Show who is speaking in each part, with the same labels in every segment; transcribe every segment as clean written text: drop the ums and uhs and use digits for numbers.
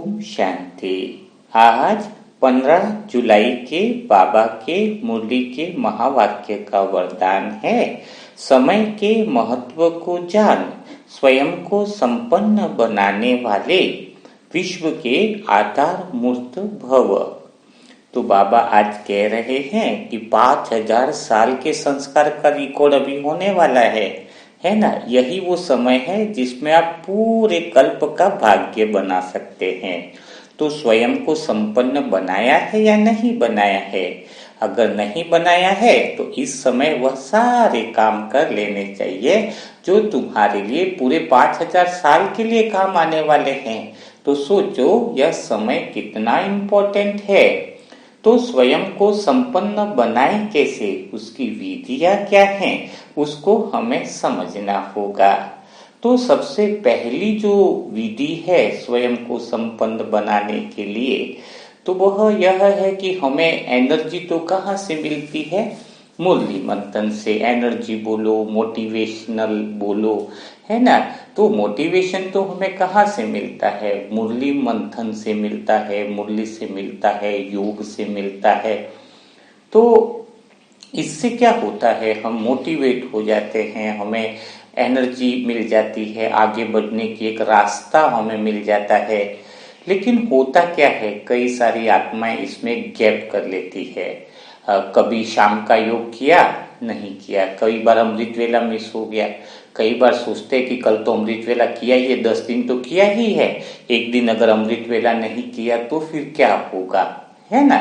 Speaker 1: ओम शांति। आज 15 जुलाई के बाबा के मुरली के महावाक्य का वरदान है। समय के महत्व को जान, स्वयं को संपन्न बनाने वाले विश्व के आधार मूर्त भव। तो बाबा आज कह रहे हैं कि 5000 साल के संस्कार का रिकॉर्ड अभी होने वाला है ना। यही वो समय है जिसमें आप पूरे कल्प का भाग्य बना सकते हैं। तो स्वयं को संपन्न बनाया है या नहीं बनाया है? अगर नहीं बनाया है तो इस समय वह सारे काम कर लेने चाहिए जो तुम्हारे लिए पूरे 5000 साल के लिए काम आने वाले हैं। तो सोचो यह समय कितना इम्पोर्टेंट है। तो स्वयं को संपन्न बनाए कैसे, उसकी विधियां क्या हैं, उसको हमें समझना होगा। तो सबसे पहली जो विधि है स्वयं को संपन्न बनाने के लिए, तो वह यह है कि हमें एनर्जी तो कहाँ से मिलती है? मुरली मंथन से एनर्जी बोलो, मोटिवेशनल बोलो, है ना। तो मोटिवेशन तो हमें कहाँ से मिलता है? मुरली मंथन से मिलता है, मुरली से मिलता है, योग से मिलता है। तो इससे क्या होता है, हम मोटिवेट हो जाते हैं, हमें एनर्जी मिल जाती है, आगे बढ़ने की एक रास्ता हमें मिल जाता है। लेकिन होता क्या है, कई सारी आत्माएं इसमें गैप कर लेती है। कभी शाम का योग किया, नहीं किया, कई बार अमृत वेला मिस हो गया, कई बार सोचते कि कल तो अमृत वेला किया ही है, 10 दिन तो किया ही है, एक दिन अगर अमृत वेला नहीं किया तो फिर क्या होगा, है ना।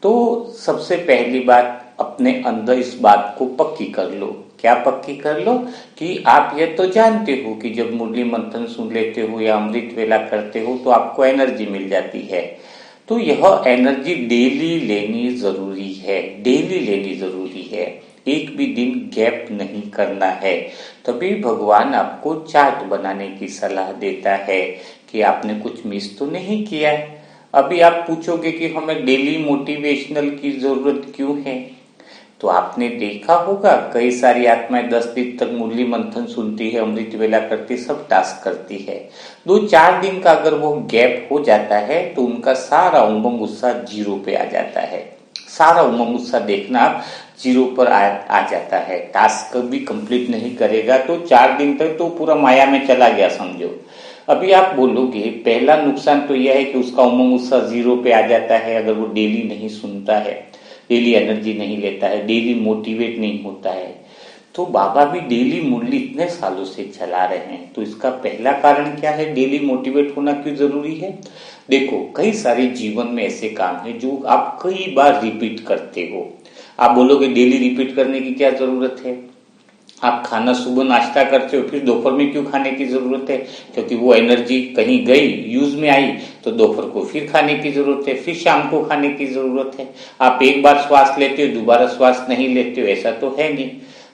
Speaker 1: तो सबसे पहली बात, अपने अंदर इस बात को पक्की कर लो। क्या पक्की कर लो? कि आप ये तो जानते हो कि जब मुरली मंथन सुन लेते हो या अमृत वेला करते हो तो आपको एनर्जी मिल जाती है। तो यह एनर्जी डेली लेनी जरूरी है, डेली लेनी जरूरी है, एक भी दिन गैप नहीं करना है। तभी भगवान आपको चार्ट बनाने की सलाह देता है कि आपने कुछ मिस तो नहीं किया। अभी आप पूछोगे कि हमें डेली मोटिवेशनल की जरूरत क्यों है? तो आपने देखा होगा कई सारी आत्माएं 10 दिन तक मुरली मंथन सुनती है, अमृत वेला करती, सब टास्क करती है। 2-4 दिन का अगर वो गैप हो जाता है तो उनका सारा उमंग उत्साह जीरो पे आ जाता है। सारा उमंग उत्साह देखना आप जीरो पर आ जाता है। टास्क भी कंप्लीट नहीं करेगा तो 4 दिन तक तो पूरा माया में चला गया समझो। अभी आप बोलोगे पहला नुकसान तो यह है कि उसका उमंग उत्साह जीरो पे आ जाता है अगर वो डेली नहीं सुनता है, डेली एनर्जी नहीं लेता है, डेली मोटिवेट नहीं होता है। तो बाबा भी डेली मुरली इतने सालों से चला रहे हैं, तो इसका पहला कारण क्या है, डेली मोटिवेट होना क्यों जरूरी है? देखो कई सारे जीवन में ऐसे काम है जो आप कई बार रिपीट करते हो। आप बोलोगे डेली रिपीट करने की क्या जरूरत है? आप खाना सुबह नाश्ता करते हो, फिर दोपहर में क्यों खाने की जरूरत है? क्योंकि वो एनर्जी कहीं गई, यूज में आई, तो दोपहर को फिर खाने की जरूरत है, फिर शाम को खाने की जरूरत है। आप एक बार श्वास लेते हो, दोबारा श्वास नहीं लेते हो, ऐसा तो है नहीं।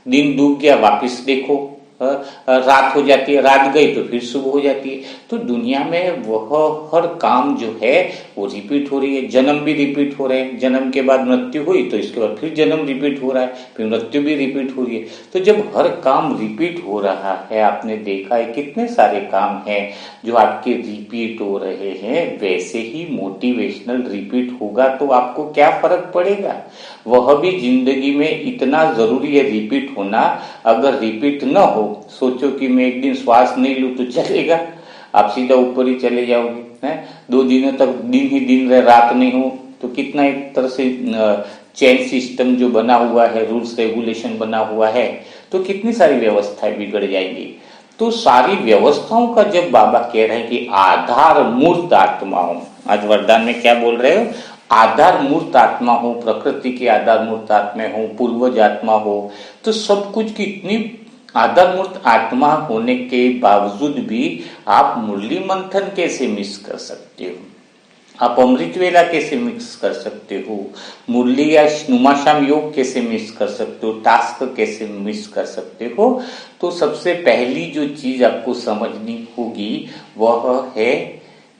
Speaker 1: दिन डूब गया, वापस देखो, रात हो जाती है, रात गई तो फिर सुबह हो जाती है। तो दुनिया में वह हर काम जो है वो रिपीट हो रही है। जन्म भी रिपीट हो रहे हैं, जन्म के बाद मृत्यु हुई तो इसके बाद फिर जन्म रिपीट हो रहा है, फिर मृत्यु भी रिपीट हो रही है। तो जब हर काम रिपीट हो रहा है, आपने देखा है कितने सारे काम हैं जो आपके रिपीट हो रहे हैं, वैसे ही मोटिवेशनल रिपीट होगा तो आपको क्या फर्क पड़ेगा? वह भी जिंदगी में इतना जरूरी है रिपीट होना। अगर रिपीट न हो, सोचो कि मैं एक दिन श्वास नहीं लूं तो चलेगा? आप सीधा ऊपर ही चले जाओगे। हैं 2 दिनों तक दिन ही दिन रहे, रात नहीं हो तो कितना एक तरह से चेन सिस्टम जो बना हुआ है, रूल्स रेगुलेशन बना हुआ है, तो कितनी सारी व्यवस्थाएं बिगड़ जाएंगी। तो सारी व्यवस्थाओं का जब बाबा कह रहे हैं कि आधार मूर्त आत्मा हो, आज वरदान में क्या बोल रहे हो? आधार मूर्त आत्मा हो, प्रकृति की आधार मूर्त आत्मा हो, पूर्वज आत्मा हो। तो सब कुछ की इतनी आधार मूर्त आत्मा होने के बावजूद भी आप मुरली मंथन कैसे मिस कर सकते हो? आप अमृत वेला कैसे मिस कर सकते हो? मुरली या नुमाशाम योग कैसे मिस कर सकते हो? टास्क कैसे मिस कर सकते हो? तो सबसे पहली जो चीज आपको समझनी होगी वह है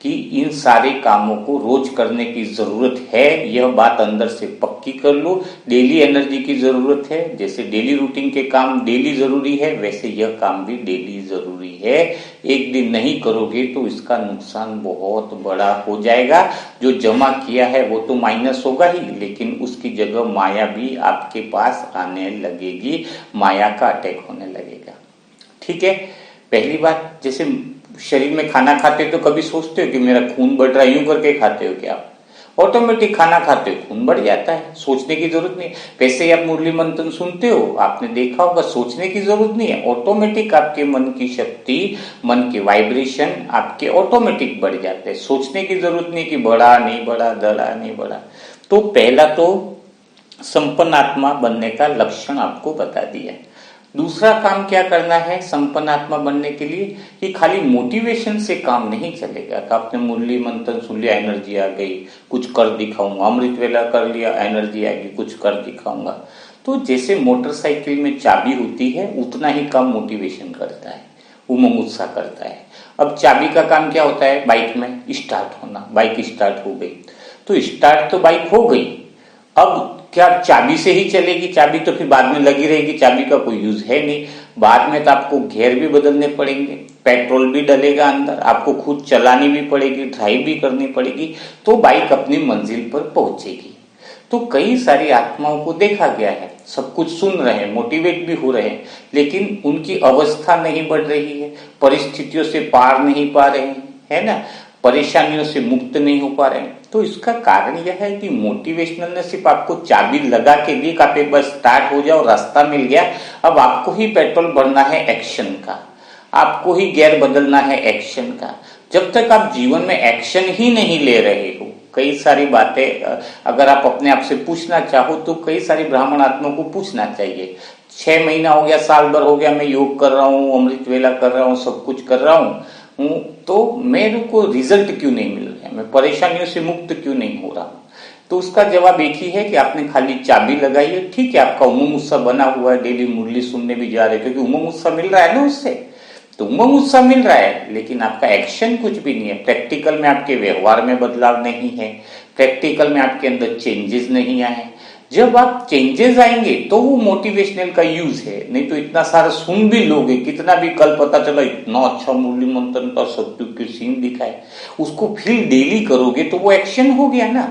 Speaker 1: कि इन सारे कामों को रोज करने की जरूरत है, यह बात अंदर से पक्की कर लो। डेली एनर्जी की जरूरत है, जैसे डेली रूटीन के काम डेली जरूरी है वैसे यह काम भी डेली जरूरी है। एक दिन नहीं करोगे तो इसका नुकसान बहुत बड़ा हो जाएगा। जो जमा किया है वो तो माइनस होगा ही, लेकिन उसकी जगह माया भी आपके पास आने लगेगी, माया का अटैक होने लगेगा। ठीक है, पहली बात, जैसे शरीर में खाना खाते हो तो कभी सोचते हो कि मेरा खून बढ़ रहा है, यूं करके खाते हो क्या? ऑटोमेटिक खाना खाते हो खून बढ़ जाता है, सोचने की जरूरत नहीं। वैसे ही आप मुरली मंथन सुनते हो, आपने देखा होगा, सोचने की जरूरत नहीं है, ऑटोमेटिक आपके मन की शक्ति, मन के वाइब्रेशन आपके ऑटोमेटिक बढ़ जाते हैं। सोचने की जरूरत नहीं कि बढ़ा नहीं बढ़ा, दड़ा नहीं बढ़ा। तो पहला तो संपन्न आत्मा बनने का लक्षण आपको बता दिया। दूसरा काम क्या करना है संपन्न आत्मा बनने के लिए, कि खाली मोटिवेशन से काम नहीं चलेगा। तो आपने मुरली मंथन सुन लिया, एनर्जी आ गई, कुछ कर दिखाऊंगा, अमृत वेला कर लिया, एनर्जी आ गई, कुछ कर दिखाऊंगा। तो जैसे मोटरसाइकिल में चाबी होती है उतना ही काम मोटिवेशन करता है, उमंग उत्साह करता है। अब चाबी का काम क्या होता है? बाइक में स्टार्ट होना। बाइक स्टार्ट हो गई तो स्टार्ट तो बाइक हो गई, अब क्या चाबी से ही चलेगी? चाबी तो फिर बाद में लगी रहेगी, चाबी का कोई यूज है नहीं। बाद में तो आपको गियर भी बदलने पड़ेंगे, पेट्रोल भी डलेगा अंदर, आपको खुद चलानी भी पड़ेगी, ड्राइव भी करनी पड़ेगी, तो बाइक अपनी मंजिल पर पहुंचेगी। तो कई सारी आत्माओं को देखा गया है, सब कुछ सुन रहे हैं, मोटिवेट भी हो रहे हैं, लेकिन उनकी अवस्था नहीं बढ़ रही है, परिस्थितियों से पार नहीं पा रहे हैं, है ना, परेशानियों से मुक्त नहीं हो पा रहे हैं। तो इसका कारण यह है कि मोटिवेशनल ने सिर्फ आपको चाबी लगा के दी, आप एक बार स्टार्ट हो जाओ, रास्ता मिल गया, अब आपको ही पेट्रोल भरना है एक्शन का, आपको ही गियर बदलना है एक्शन का। जब तक आप जीवन में एक्शन ही नहीं ले रहे हो, कई सारी बातें अगर आप अपने आप से पूछना चाहो तो कई सारी ब्राह्मण आत्माओं को पूछना चाहिए। 6 महीना हो गया, साल भर हो गया, मैं योग कर रहा हूँ, अमृत वेला कर रहा हूँ, सब कुछ कर रहा हूँ, तो मेरे को रिजल्ट क्यों नहीं मिल रहा है, मैं परेशानियों से मुक्त क्यों नहीं हो रहा हूं? तो उसका जवाब एक ही है कि आपने खाली चाबी लगाई है। ठीक है, आपका उमंग उत्साह बना हुआ है, डेली मुरली सुनने भी जा रहे हैं, क्योंकि उमंग उत्साह मिल रहा है ना उससे, तो उमंग उत्साह मिल रहा है, लेकिन आपका एक्शन कुछ भी नहीं है। प्रैक्टिकल में आपके व्यवहार में बदलाव नहीं है, प्रैक्टिकल में आपके अंदर चेंजेस नहीं आए। जब आप चेंजेस आएंगे तो वो मोटिवेशनल का यूज है, नहीं तो इतना सारा सुन भी लोगे, कितना भी कल पता चला इतना अच्छा मुरली मंथन का सत्य के सीन दिखाए, उसको फिर डेली करोगे तो वो एक्शन हो गया ना।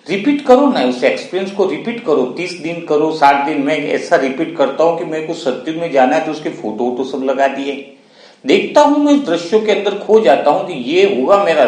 Speaker 1: रिपीट करो ना, उस एक्सपीरियंस को रिपीट करो, 30 दिन करो, 60 दिन। मैं ऐसा रिपीट करता हूं कि मेरे को सत्युग में जाना है तो उसके फोटो सब लगा दिए, देखता हूं मैं इस दृश्यों के अंदर खो जाता हूं कि ये होगा मेरा,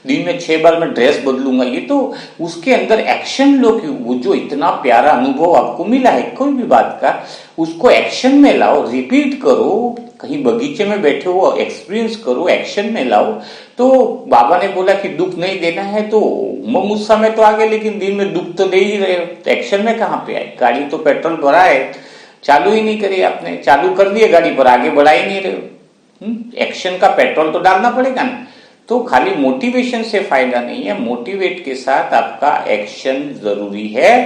Speaker 1: दिन में 6 बार मैं ड्रेस बदलूंगा, ये तो उसके अंदर एक्शन लो। कि वो जो इतना प्यारा अनुभव आपको मिला है कोई भी बात का, उसको एक्शन में लाओ, रिपीट करो, कहीं बगीचे में बैठे हो एक्सपीरियंस करो, एक्शन में लाओ। तो बाबा ने बोला कि दुख नहीं देना है, तो उमंग उत्साह में तो आ गए, लेकिन दिन में दुख तो दे ही रहे हो, तो एक्शन में कहाँ पे आए? गाड़ी तो पेट्रोल भरा है, चालू ही नहीं करी आपने, चालू कर दिए गाड़ी पर, आगे बढ़ा ही नहीं रहे हो। एक्शन का पेट्रोल तो डालना पड़ेगा ना। तो खाली मोटिवेशन से फायदा नहीं है, मोटिवेट के साथ आपका एक्शन जरूरी है।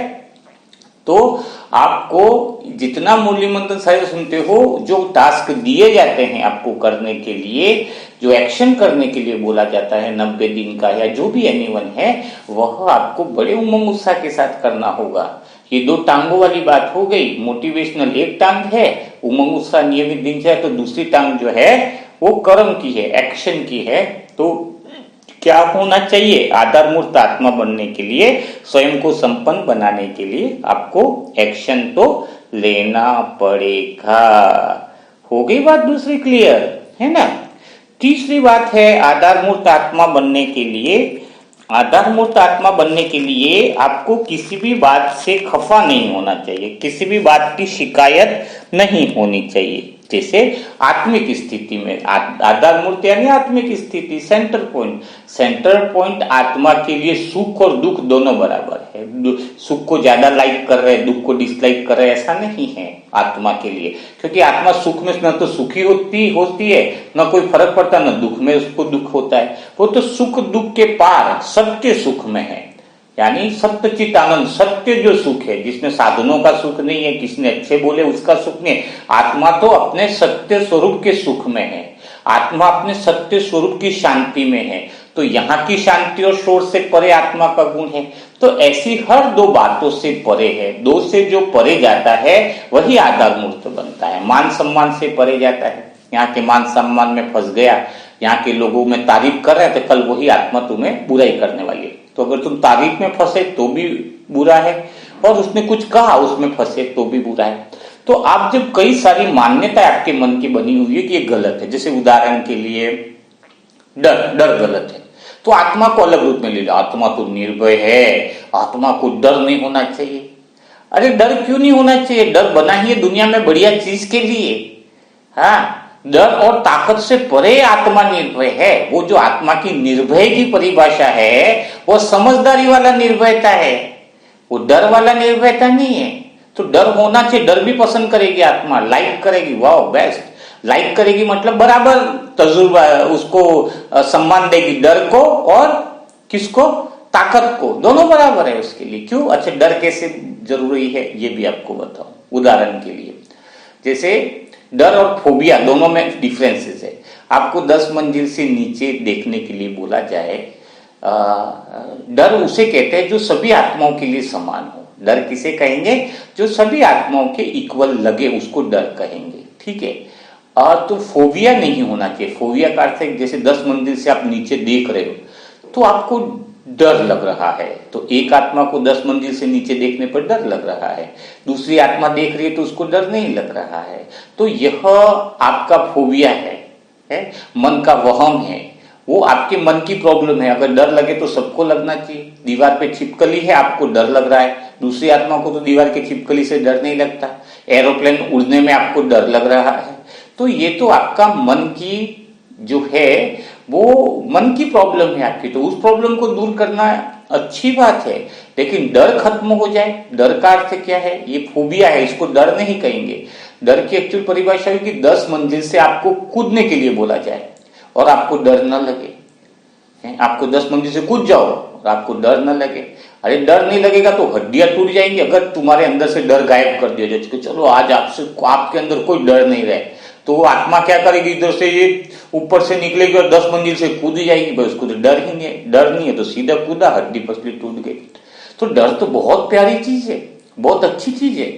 Speaker 1: तो आपको जितना मुरली मंथन साहित्य सुनते हो, जो टास्क दिए जाते हैं आपको करने के लिए, जो एक्शन करने के लिए बोला जाता है 90 दिन का या जो भी एनीवन है, वह आपको बड़े उमंग उत्साह के साथ करना होगा। ये 2 टांगों वाली बात हो गई। मोटिवेशनल एक टांग है, उमंग उत्साह नियमित दिनचर्या, तो दूसरी टांग जो है वो कर्म की है, एक्शन की है। तो क्या होना चाहिए? आधार मूर्त आत्मा बनने के लिए, स्वयं को संपन्न बनाने के लिए आपको एक्शन तो लेना पड़ेगा। हो गई बात दूसरी क्लियर है ना। तीसरी बात है, आधार मूर्त आत्मा बनने के लिए, आधार मूर्त आत्मा बनने के लिए आपको किसी भी बात से खफा नहीं होना चाहिए, किसी भी बात की शिकायत नहीं होनी चाहिए। जैसे आत्मिक स्थिति में, आधार मूर्त यानी आत्मिक स्थिति, सेंटर पॉइंट। सेंटर पॉइंट आत्मा के लिए सुख और दुख दोनों बराबर है। सुख को ज्यादा लाइक कर रहे हैं, दुख को डिसलाइक कर रहे हैं, ऐसा नहीं है आत्मा के लिए, क्योंकि आत्मा सुख में न तो सुखी होती है, न कोई फर्क पड़ता, न दुख में उसको दुख होता है। वो तो सुख दुख के पार सत्य सुख में है, यानी सत्यचित आनंद, सत्य जो सुख है, जिसमें साधनों का सुख नहीं है, किसने अच्छे बोले उसका सुख नहीं है। आत्मा तो अपने सत्य स्वरूप के सुख में है, आत्मा अपने सत्य स्वरूप की शांति में है। तो यहाँ की शांति और शोर से परे आत्मा का गुण है। तो ऐसी हर दो बातों से परे है, दो से जो परे जाता है वही आधार मूर्त बनता है। मान सम्मान से परे जाता है, यहाँ के मान सम्मान में फंस गया, यहाँ के लोगों में तारीफ कर रहे हैं तो कल वही आत्मा तुम्हें बुराई करने वाली है। तो अगर तुम तारीफ में फंसे तो भी बुरा है, और उसने कुछ कहा उसमें फंसे तो भी बुरा है। तो आप जब कई सारी मान्यताएं आपके मन की बनी हुई है कि ये गलत है, जैसे उदाहरण के लिए डर गलत है, तो आत्मा को अलग रूप में ले लो, आत्मा तो निर्भय है, आत्मा को डर नहीं होना चाहिए। अरे डर क्यों नहीं होना चाहिए? डर बना ही है दुनिया में बढ़िया चीज के लिए। हाँ, डर और ताकत से परे आत्मा निर्भय है। वो जो आत्मा की निर्भय की परिभाषा है वो समझदारी वाला निर्भयता है, वो डर वाला निर्भयता नहीं है। तो डर होना चाहिए, डर भी पसंद करेगी आत्मा, लाइक करेगी, वाह बेस्ट, लाइक करेगी मतलब बराबर तजुर्बा, उसको सम्मान देगी, डर को और किसको, ताकत को, दोनों बराबर है उसके लिए। क्यों? अच्छा, डर कैसे जरूरी है ये भी आपको बताऊं। उदाहरण के लिए जैसे डर और फोबिया दोनों में डिफरेंसेस है। आपको 10 मंजिल से नीचे देखने के लिए बोला जाए, डर उसे कहते हैं जो सभी आत्माओं के लिए समान हो। डर किसे कहेंगे? जो सभी आत्माओं के इक्वल लगे उसको डर कहेंगे, ठीक है। तो फोबिया नहीं होना चाहिए। फोबिया का अर्थ है जैसे 10 मंजिल से आप नीचे देख रहे हो तो आपको डर लग रहा है, तो एक आत्मा को 10 मंजिल से नीचे देखने पर डर लग रहा है, दूसरी आत्मा देख रही है तो उसको डर नहीं लग रहा है। तो यह आपका फोबिया है, मन का वहम है, वो आपके मन की प्रॉब्लम है। अगर डर लगे तो सबको लगना चाहिए। दीवार पे छिपकली है, आपको डर लग रहा है, दूसरी आत्मा को तो दीवार के छिपकली से डर नहीं लगता। एरोप्लेन उड़ने में आपको डर लग रहा है, तो ये तो आपका मन की जो है वो मन की प्रॉब्लम है आपकी। तो उस प्रॉब्लम को दूर करना अच्छी बात है, लेकिन डर खत्म हो जाए। डर का अर्थ क्या है? ये फोबिया है, इसको डर नहीं कहेंगे। डर की एक्चुअल परिभाषा है कि 10 मंजिल से आपको कूदने के लिए बोला जाए और आपको डर न लगे। आपको 10 मंजिल से कूद जाओ और आपको डर न लगे। अरे डर नहीं लगेगा तो हड्डियां टूट जाएंगी। अगर तुम्हारे अंदर से डर गायब कर दिया जाए, चलो आज आपके अंदर कोई डर नहीं रहे, तो आत्मा क्या करेगी? इधर से ये ऊपर से निकलेगी और 10 मंजिल से कूद जाएगी। बस उसको तो डर ही नहीं है, डर नहीं है तो सीधा कूदा, हड्डी पसली टूट गई। तो डर तो बहुत प्यारी चीज है, बहुत अच्छी चीज है।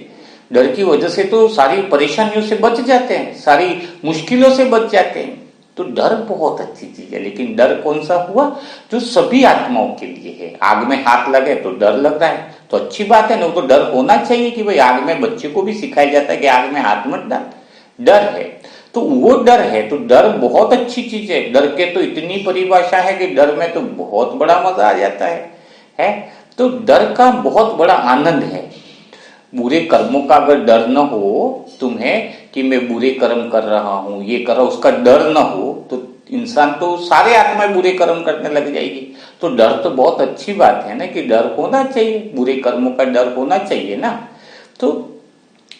Speaker 1: डर की वजह से तो सारी परेशानियों से बच जाते हैं, सारी मुश्किलों से बच जाते हैं। तो डर बहुत अच्छी चीज है, लेकिन डर कौन सा हुआ? जो सभी आत्माओं के लिए है। आग में हाथ लगे तो डर लग रहा है, तो अच्छी बात है ना, वो तो डर होना चाहिए कि भाई आग में, बच्चे को भी सिखाया जाता है कि आग में हाथ मत डाल, डर है। तो वो डर है, तो डर बहुत अच्छी चीज है। डर के तो इतनी परिभाषा है कि डर में तो बहुत बड़ा मजा आ जाता है? तो डर का बहुत बड़ा आनंद है। बुरे कर्मों का अगर डर न हो तुम्हें कि मैं बुरे कर्म कर रहा हूं, ये कर रहा हूं, उसका डर न हो तो इंसान तो सारे आत्माएं बुरे कर्म करने लग जाएगी। तो डर तो बहुत अच्छी बात है ना, कि डर होना चाहिए, बुरे कर्मों का डर होना चाहिए ना। तो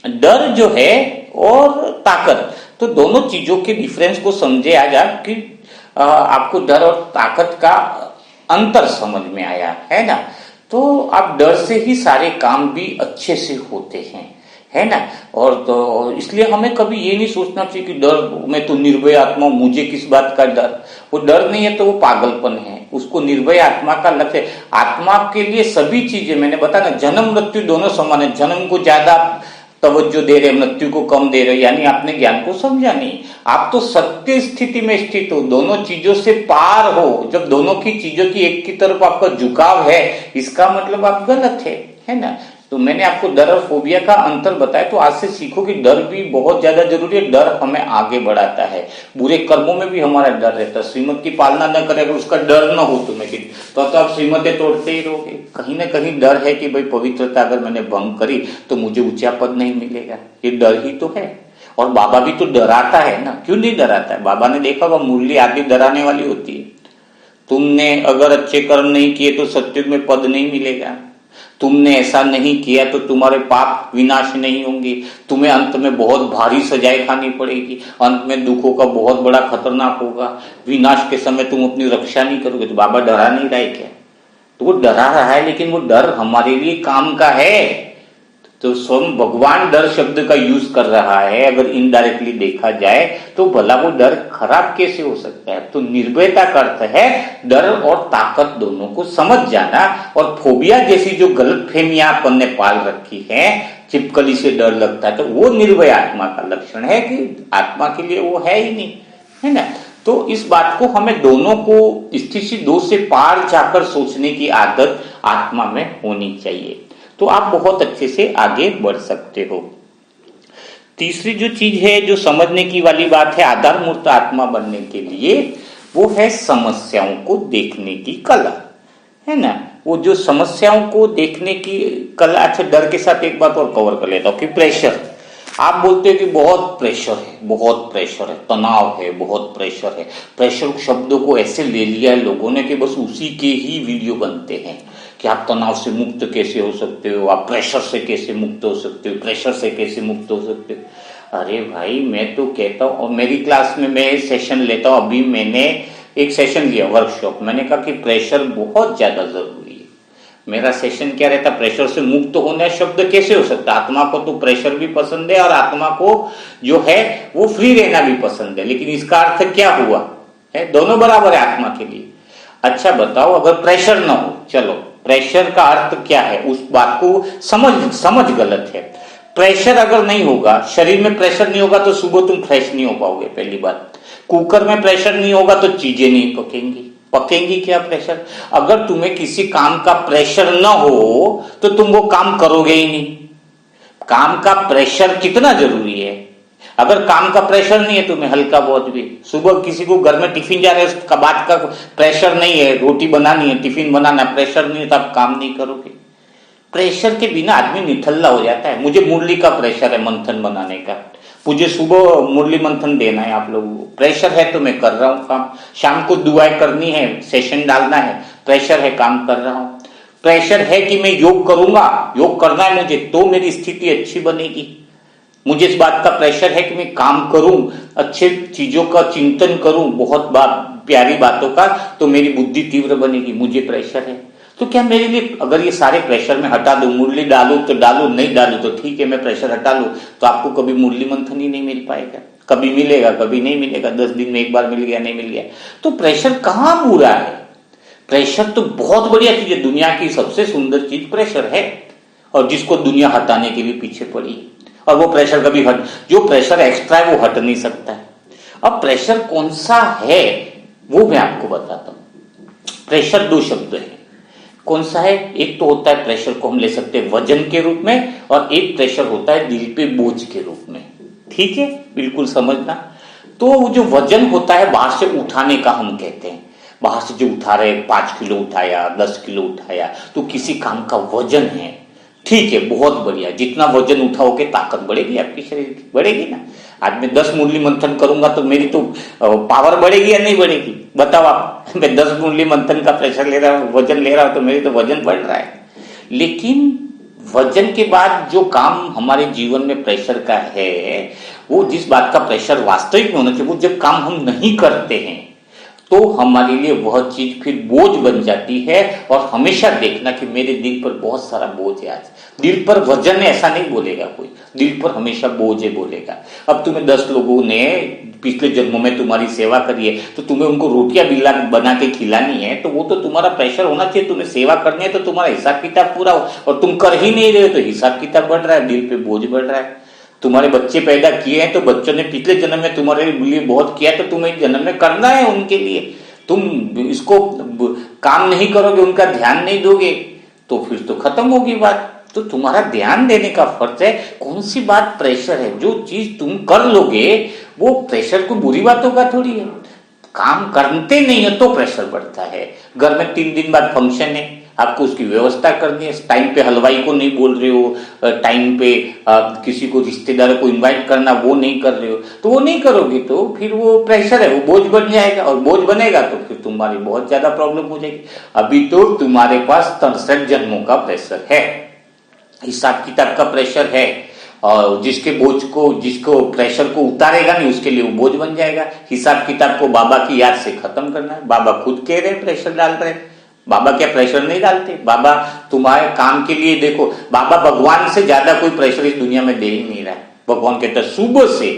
Speaker 1: डर जो है और ताकत, तो दोनों चीजों के डिफरेंस को समझे आज आप, कि आपको डर और ताकत का अंतर समझ में आया है ना। तो आप डर से ही सारे काम भी अच्छे से होते हैं, है ना। और तो इसलिए हमें कभी ये नहीं सोचना चाहिए कि डर, मैं तो निर्भय आत्मा, मुझे किस बात का डर। वो डर नहीं है तो वो पागलपन है। उसको निर्भय आत्मा का लक्ष्य, आत्मा के लिए सभी चीजें, मैंने बताया ना, जन्म मृत्यु दोनों समान है। जन्म को ज्यादा तवज्जो दे रहे, मृत्यु को कम दे रहे, यानी आपने ज्ञान को समझा नहीं। आप तो सत्य स्थिति में स्थित हो, दोनों चीजों से पार हो। जब दोनों की चीजों की एक की तरफ आपका झुकाव है, इसका मतलब आप गलत है ना। तो मैंने आपको डर और फोबिया का अंतर बताया, तो आज से सीखो कि डर भी बहुत ज्यादा जरूरी है। डर हमें आगे बढ़ाता है, बुरे कर्मों में भी हमारा डर रहता है। श्रीमत की पालना न करेगा, उसका डर न हो तुम्हें तो आप श्रीमतें तोड़ते ही रहोगे। कहीं ना कहीं डर है कि भाई पवित्रता अगर मैंने भंग करी तो मुझे ऊंचा पद नहीं मिलेगा, ये डर ही तो है। और बाबा भी तो डराता है ना, क्यों नहीं डराता है? बाबा ने देखा होगा मुरली आदि डराने वाली होती है। तुमने अगर अच्छे कर्म नहीं किए तो सत्युग में पद नहीं मिलेगा, तुमने ऐसा नहीं किया तो तुम्हारे पाप विनाश नहीं होंगे, तुम्हें अंत में बहुत भारी सजाएं खानी पड़ेगी, अंत में दुखों का बहुत बड़ा खतरनाक होगा, विनाश के समय तुम अपनी रक्षा नहीं करोगे। तो बाबा डरा नहीं रहा है क्या? तो वो डरा रहा है, लेकिन वो डर हमारे लिए काम का है। तो स्वयं भगवान डर शब्द का यूज कर रहा है। अगर इनडायरेक्टली देखा जाए तो भला वो डर खराब कैसे हो सकता है? तो निर्भयता का अर्थ है डर और ताकत दोनों को समझ जाना। और फोबिया जैसी जो गलतफहमियां अपन ने पाल रखी है, छिपकली से डर लगता है, तो वो निर्भय आत्मा का लक्षण है कि आत्मा के लिए वो है ही नहीं, है ना। तो इस बात को हमें दोनों को स्थिति दो से पार जाकर सोचने की आदत आत्मा में होनी चाहिए, तो आप बहुत अच्छे से आगे बढ़ सकते हो। तीसरी जो चीज है जो समझने की वाली बात है आधार मूर्त आत्मा बनने के लिए, वो है समस्याओं को देखने की कला, है ना। वो जो समस्याओं को देखने की कला। अच्छा, डर के साथ एक बात और कवर कर लेता हूं कि प्रेशर। आप बोलते हो कि बहुत प्रेशर है, बहुत प्रेशर है, तनाव है, बहुत प्रेशर है। प्रेशर शब्दों को ऐसे ले लिया है लोगों ने कि बस उसी के ही वीडियो बनते हैं कि आप तनाव से मुक्त कैसे हो सकते हो, आप प्रेशर से कैसे मुक्त हो सकते हो, प्रेशर से कैसे मुक्त हो सकते हो। अरे भाई, मैं तो कहता हूँ, और मेरी क्लास में मैं सेशन लेता हूँ, अभी मैंने एक सेशन लिया वर्कशॉप, मैंने कहा कि प्रेशर बहुत ज्यादा जरूरी है। मेरा सेशन क्या रहता, प्रेशर से मुक्त होने शब्द कैसे हो सकता। आत्मा को तो प्रेशर भी पसंद है और आत्मा को जो है वो फ्री रहना भी पसंद है, लेकिन इसका अर्थ क्या हुआ है, दोनों बराबर है आत्मा के लिए। अच्छा बताओ, अगर प्रेशर ना हो, चलो प्रेशर का अर्थ क्या है, उस बात को समझ गलत है। प्रेशर अगर नहीं होगा, शरीर में प्रेशर नहीं होगा तो सुबह तुम फ्रेश नहीं हो पाओगे, पहली बात। कुकर में प्रेशर नहीं होगा तो चीजें नहीं पकेंगी क्या प्रेशर। अगर तुम्हें किसी काम का प्रेशर न हो तो तुम वो काम करोगे ही नहीं। काम का प्रेशर कितना जरूरी है। अगर काम का प्रेशर नहीं है तुम्हें, हल्का बहुत भी, सुबह किसी को घर में टिफिन जा रहे है, उसका बात का प्रेशर नहीं है, रोटी बनानी है, टिफिन बनाना, प्रेशर नहीं है तो आप काम नहीं करोगे। प्रेशर के बिना आदमी निठल्ला हो जाता है। मुझे मुरली का प्रेशर है मंथन बनाने का, मुझे सुबह मुरली मंथन देना है आप लोगों को, प्रेशर है तो मैं कर रहा हूं काम। शाम को दुआएं करनी है, सेशन डालना है, प्रेशर है, काम कर रहा हूं। प्रेशर है कि मैं योग करूंगा, योग करना है मुझे तो मेरी स्थिति अच्छी बनेगी। मुझे इस बात का प्रेशर है कि मैं काम करूं, अच्छे चीजों का चिंतन करूं, बहुत प्यारी बातों का, तो मेरी बुद्धि तीव्र बनेगी। मुझे प्रेशर है तो क्या मेरे लिए, अगर ये सारे प्रेशर में हटा दूं, मुरली डालू तो डालू, नहीं डालू तो ठीक है, मैं प्रेशर हटा लू, तो आपको कभी मुरली मंथन ही नहीं मिल पाएगा। कभी मिलेगा, कभी नहीं मिलेगा, 10 दिन में एक बार मिल गया, नहीं मिल गया। तो प्रेशर कहां बुरा है? प्रेशर तो बहुत बढ़िया चीज है, दुनिया की सबसे सुंदर चीज प्रेशर है, और जिसको दुनिया हटाने के लिए पीछे पड़ी है। और वो प्रेशर कभी जो प्रेशर एक्स्ट्रा है वो हट नहीं सकता है। अब प्रेशर कौन सा है वो मैं आपको बताता हूं। प्रेशर दो शब्द है, कौन सा है? एक तो होता है प्रेशर को हम ले सकते हैं वजन के रूप में, और एक प्रेशर होता है दिल पे बोझ के रूप में। ठीक है, बिल्कुल समझना। तो जो वजन होता है बाहर से उठाने का, हम कहते हैं बाहर से जो उठा रहे, 5 किलो उठाया, 10 किलो उठाया, तो किसी काम का वजन है, ठीक है, बहुत बढ़िया। जितना वजन उठाओगे ताकत बढ़ेगी, आपकी शरीर की बढ़ेगी ना। आज मैं 10 मुरली मंथन करूंगा तो मेरी तो पावर बढ़ेगी या नहीं बढ़ेगी? बताओ आप। मैं 10 मुरली मंथन का प्रेशर ले रहा हूं, वजन ले रहा हूं, तो मेरी तो वजन बढ़ रहा है। लेकिन वजन के बाद जो काम हमारे जीवन में प्रेशर का है, वो जिस बात का प्रेशर वास्तविक होना चाहिए, वो जब काम हम नहीं करते हैं तो हमारे लिए वह चीज फिर बोझ बन जाती है। और हमेशा देखना कि मेरे दिल पर बहुत सारा बोझ है आज। दिल पर वजन है ऐसा नहीं बोलेगा कोई, दिल पर हमेशा बोझ है बोलेगा। अब तुम्हें 10 लोगों ने पिछले जन्मों में तुम्हारी सेवा करी है, तो तुम्हें उनको रोटियां बना के खिलानी है, तो वो तो तुम्हारा प्रेशर होना चाहिए। तुम्हें सेवा करनी है तो तुम्हारा हिसाब किताब पूरा हो, और तुम कर ही नहीं रहे हो तो हिसाब किताब बढ़ रहा है, दिल पे बोझ बढ़ रहा है। तुम्हारे बच्चे पैदा किए हैं तो बच्चों ने पिछले जन्म में तुम्हारे लिए बहुत किया, तो तुम्हें इस जन्म में करना है उनके लिए। तुम इसको काम नहीं करोगे, उनका ध्यान नहीं दोगे, तो फिर तो खत्म होगी बात। तो तुम्हारा ध्यान देने का फर्ज है। कौन सी बात प्रेशर है? जो चीज तुम कर लोगे वो प्रेशर को बुरी बातों का थोड़ी है। काम करते नहीं है तो प्रेशर बढ़ता है। घर में 3 दिन बाद फंक्शन है, आपको उसकी व्यवस्था करनी है, टाइम पे हलवाई को नहीं बोल रहे हो, टाइम पे किसी को रिश्तेदार को इनवाइट करना वो नहीं कर रहे हो, तो वो नहीं करोगे तो फिर वो प्रेशर है, वो बोझ बन जाएगा, और बोझ बनेगा तो फिर तुम्हारी बहुत ज्यादा प्रॉब्लम हो जाएगी। अभी तो तुम्हारे पास 63 जन्मों का प्रेशर है, हिसाब किताब का प्रेशर है, और जिसको प्रेशर को उतारेगा नहीं उसके लिए वो बोझ बन जाएगा। हिसाब किताब को बाबा की याद से खत्म करना है। बाबा खुद कह रहे हैं प्रेशर डाल रहे हैं, बाबा क्या प्रेशर नहीं डालते? बाबा तुम्हारे काम के लिए देखो, बाबा भगवान से ज्यादा कोई प्रेशर इस दुनिया में दे ही नहीं रहा है। भगवान कहता है सुबह से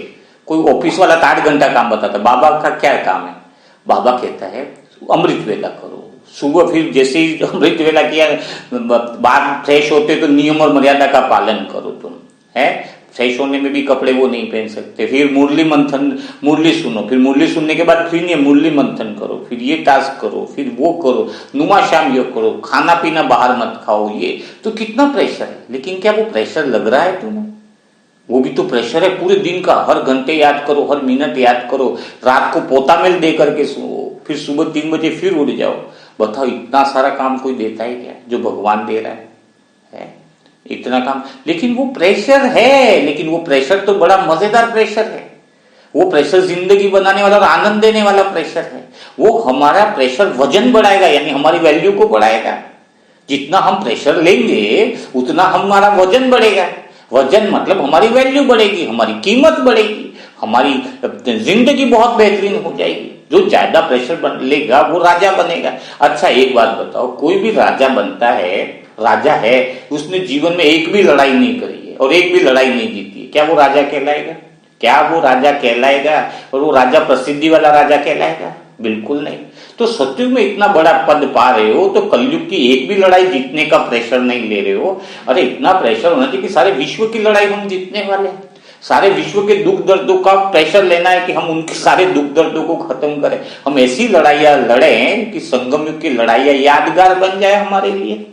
Speaker 1: कोई ऑफिस वाला 8 घंटा काम बताता, बाबा का क्या काम है? बाबा कहता है अमृत वेला करो, सुबह फिर जैसे ही अमृत वेला किया बाद फ्रेश होते तो नियम और मर्यादा का पालन करो तुम, है फ्रेश होने में भी कपड़े वो नहीं पहन सकते, फिर मुरली मंथन, मुरली सुनो, फिर मुरली सुनने के बाद फिर ये मुरली मंथन करो, फिर ये टास्क करो, फिर वो करो, नुमा शाम योग करो, खाना पीना बाहर मत खाओ, ये तो कितना प्रेशर है। लेकिन क्या वो प्रेशर लग रहा है तुम्हें? वो भी तो प्रेशर है पूरे दिन का, हर घंटे याद करो, हर मिनट याद करो, रात को पोता मेल दे करके सो, फिर सुबह 3 बजे फिर उठ जाओ। बताओ इतना सारा काम कोई देता है क्या जो भगवान दे रहा है? इतना काम, लेकिन वो प्रेशर है, लेकिन वो प्रेशर तो बड़ा मजेदार प्रेशर है। वो प्रेशर जिंदगी बनाने वाला और आनंद देने वाला प्रेशर है। वो हमारा प्रेशर वजन बढ़ाएगा, यानी हमारी वैल्यू को बढ़ाएगा। जितना हम प्रेशर लेंगे उतना हमारा वजन बढ़ेगा। वजन मतलब हमारी वैल्यू बढ़ेगी, हमारी कीमत बढ़ेगी, हमारी जिंदगी बहुत बेहतरीन हो जाएगी। जो ज्यादा प्रेशर लेगा वो राजा बनेगा। अच्छा एक बात बताओ, कोई भी राजा बनता है, राजा है, उसने जीवन में एक भी लड़ाई नहीं करी है और एक भी लड़ाई नहीं जीती है, क्या वो राजा कहलाएगा? क्या वो राजा कहलाएगा? और वो राजा प्रसिद्धि वाला राजा कहलाएगा? बिल्कुल नहीं। तो सतयुग में इतना बड़ा पद पा रहे हो तो कलयुग की एक भी लड़ाई जीतने का प्रेशर नहीं ले रहे हो। अरे इतना प्रेशर होना चाहिए कि सारे विश्व की लड़ाई हम जीतने वाले, सारे विश्व के दुख दर्दों का प्रेशर लेना है कि हम उनके सारे दुख दर्दों को खत्म करें। हम ऐसी लड़ाइयां लड़ें कि संगम युग की लड़ाइयां यादगार बन जाए हमारे लिए।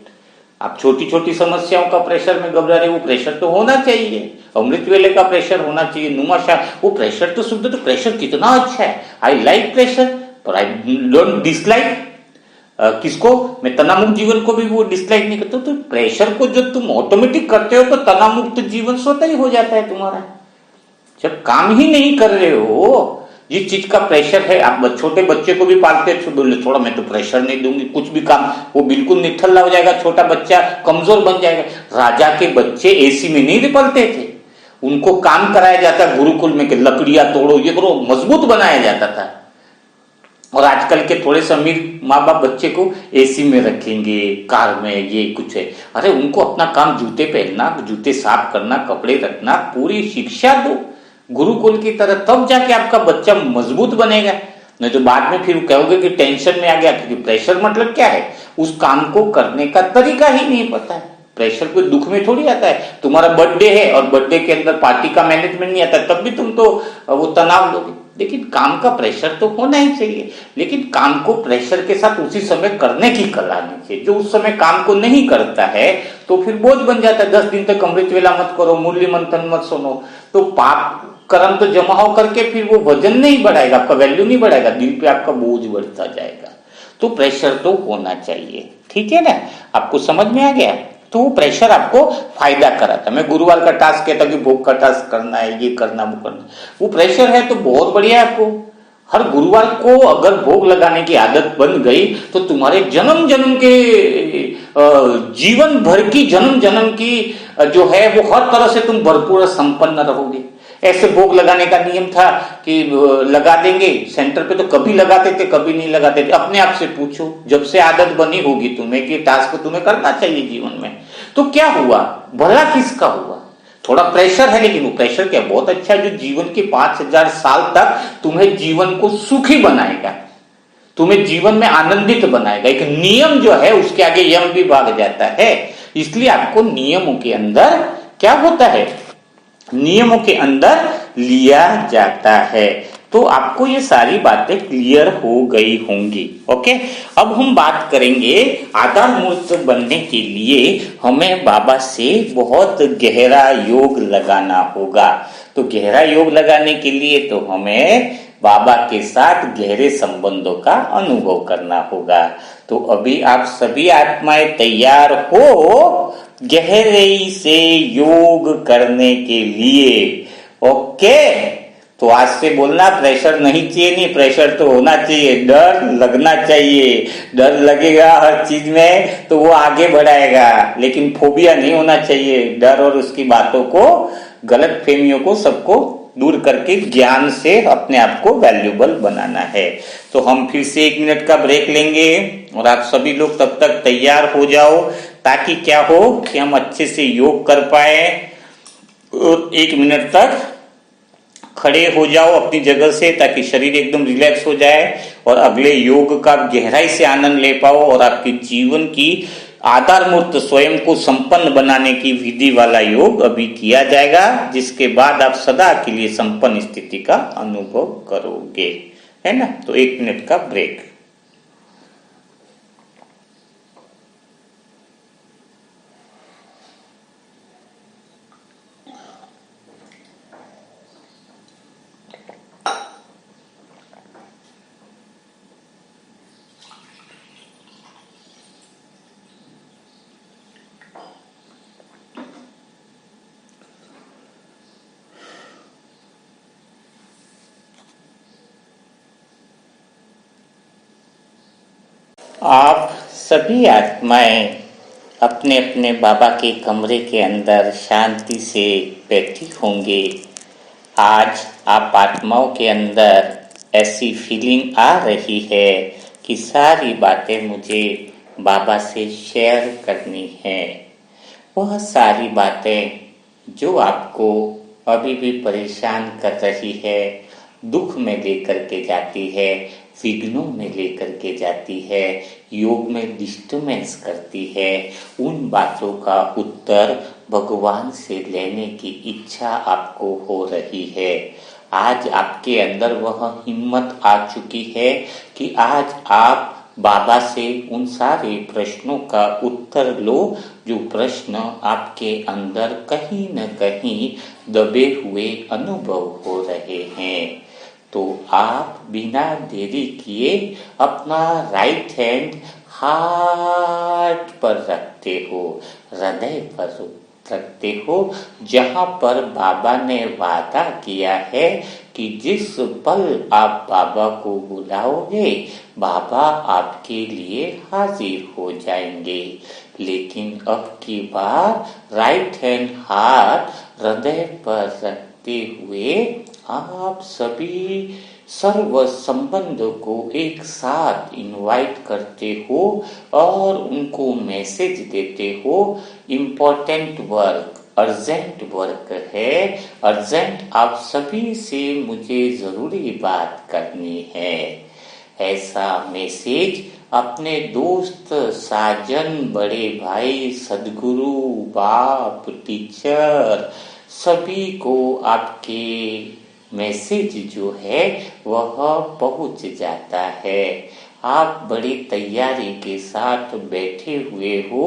Speaker 1: आप छोटी छोटी समस्याओं का प्रेशर में घबरा रहे, वो प्रेशर तो होना चाहिए। अमृत वेले का प्रेशर होना चाहिए, नुमाशा, वो प्रेशर तो सुनते तो प्रेशर कितना अच्छा है। आई लाइक प्रेशर पर आई डोंट डिसलाइक। किसको? मैं तनावमुक्त जीवन को भी वो डिसलाइक नहीं करता। तो प्रेशर को जब तुम ऑटोमेटिक करते हो तो तनावमुक्त जीवन स्वतः ही हो जाता है तुम्हारा। जब काम ही नहीं कर रहे हो, जिस चीज का प्रेशर है, आप छोटे बच्चे को भी पालते हैं, बोले थोड़ा मैं तो प्रेशर नहीं दूंगी, कुछ भी काम, वो बिल्कुल निठल्ला हो जाएगा, छोटा बच्चा कमजोर बन जाएगा। राजा के बच्चे एसी में नहीं पलते थे, उनको काम कराया जाता गुरुकुल में कि लकड़ियां तोड़ो, ये करो, मजबूत बनाया जाता था। और आजकल के थोड़े से अमीर माँ बाप बच्चे को एसी में रखेंगे, कार में, ये कुछ है। अरे उनको अपना काम जूते पहनना, जूते साफ करना, कपड़े रखना, पूरी शिक्षा दो गुरुकुल की तरह, तब जाके आपका बच्चा मजबूत बनेगा। नहीं तो बाद में फिर कहोगे कि टेंशन में आ गया, क्योंकि प्रेशर मतलब क्या है? उस काम को करने का तरीका ही नहीं पता है। प्रेशर कोई दुख में थोड़ी आता है। तुम्हारा बर्थडे है और बर्थडे के अंदर पार्टी का मैनेजमेंट नहीं आता, तब भी तुम तो वो तनाव लोगे। लेकिन काम का प्रेशर तो होना ही चाहिए, लेकिन काम को प्रेशर के साथ उसी समय करने की कला नहीं चाहिए। जो उस समय काम को नहीं करता है तो फिर बोझ बन जाता है। 10 दिन तक अमृत वेला मत करो, मुरली मंथन मत सुनो, तो पाप कर्म तो जमा हो करके फिर वो वजन नहीं बढ़ाएगा, आपका वैल्यू नहीं बढ़ाएगा, दिल पे आपका बोझ बढ़ता जाएगा। तो प्रेशर तो होना चाहिए, ठीक है ना? आपको समझ में आ गया? तो वो प्रेशर आपको फायदा कराता। मैं गुरुवार का टास्क कहता कि भोग का टास्क करना है, ये करना, वो करना, वो प्रेशर है तो बहुत बढ़िया है। आपको हर गुरुवार को अगर भोग लगाने की आदत बन गई तो तुम्हारे जन्म जन्म के जीवन भर की, जन्म जन्म की जो है वो हर तरह से तुम भरपूर संपन्न रहोगे। ऐसे भोग लगाने का नियम था कि लगा देंगे सेंटर पे, तो कभी लगाते थे कभी नहीं लगाते थे। अपने आप से पूछो, जब से आदत बनी होगी तुम्हें कि टास्क तुम्हें करना चाहिए जीवन में, तो क्या हुआ? भला किसका हुआ? थोड़ा प्रेशर है, लेकिन वो प्रेशर क्या बहुत अच्छा है, जो जीवन के 5000 साल तक तुम्हें जीवन को सुखी बनाएगा, तुम्हें जीवन में आनंदित बनाएगा। एक नियम जो है उसके आगे यम भी भाग जाता है। इसलिए आपको नियमों के अंदर क्या होता है? नियमों के अंदर लिया जाता है। तो आपको ये सारी बातें क्लियर हो गई होंगी। ओके, अब हम बात करेंगे आधार मूर्त बनने के लिए हमें बाबा से बहुत गहरा योग लगाना होगा। तो गहरा योग लगाने के लिए तो हमें बाबा के साथ गहरे संबंधों का अनुभव करना होगा। तो अभी आप सभी आत्माएं तैयार हो गहराई से योग करने के लिए? ओके, तो आज से बोलना प्रेशर नहीं चाहिए, नहीं प्रेशर तो होना चाहिए, डर लगना चाहिए। डर लगेगा हर चीज में तो वो आगे बढ़ाएगा, लेकिन फोबिया नहीं होना चाहिए। डर और उसकी बातों को, गलत फहमियों को सबको दूर करके ज्ञान से अपने आप को वैल्यूबल बनाना है। तो हम फिर से 1 मिनट का ब्रेक लेंगे और आप सभी लोग तब तक तैयार हो जाओ, ताकि क्या हो कि हम अच्छे से योग कर पाए। और 1 मिनट तक खड़े हो जाओ अपनी जगह से, ताकि शरीर एकदम रिलैक्स हो जाए और अगले योग का गहराई से आनंद ले पाओ और आपके जीवन की आधारमूर्त स्वयं को संपन्न बनाने की विधि वाला योग अभी किया जाएगा, जिसके बाद आप सदा के लिए संपन्न स्थिति का अनुभव करोगे, है ना। तो 1 मिनट का ब्रेक। आप सभी आत्माएं अपने अपने बाबा के कमरे के अंदर शांति से बैठी होंगे। आज आप आत्माओं के अंदर ऐसी फीलिंग आ रही है कि सारी बातें मुझे बाबा से शेयर करनी है। वह सारी बातें जो आपको अभी भी परेशान कर रही है, दुख में लेकर के जाती है, विघ्नों में लेकर के जाती है, योग में डिस्टर्बेंस करती है, उन बातों का उत्तर भगवान से लेने की इच्छा आपको हो रही है। आज आपके अंदर वह हिम्मत आ चुकी है कि आज आप बाबा से उन सारे प्रश्नों का उत्तर लो, जो प्रश्न आपके अंदर कहीं न कहीं दबे हुए अनुभव हो रहे हैं। तो आप बिना देरी किए अपना राइट हैंड हार्ट पर रखते हो, हृदय पर रखते हो, जहां पर बाबा ने वादा किया है कि जिस पल आप बाबा को बुलाओगे, बाबा आपके लिए हाजिर हो जाएंगे। लेकिन अब की बार राइट हैंड हार्ट हृदय पर रखते हुए आप सभी सर्व संबंध को एक साथ इनवाइट करते हो और उनको मैसेज देते हो, इम्पोर्टेंट वर्क, अर्जेंट वर्क है, अर्जेंट आप सभी से मुझे जरूरी बात करनी है। ऐसा मैसेज अपने दोस्त, साजन, बड़े भाई, सदगुरु, बाप, टीचर सभी को आपके मैसेज जो है वह पहुंच जाता है। आप बड़ी तैयारी के साथ बैठे हुए हो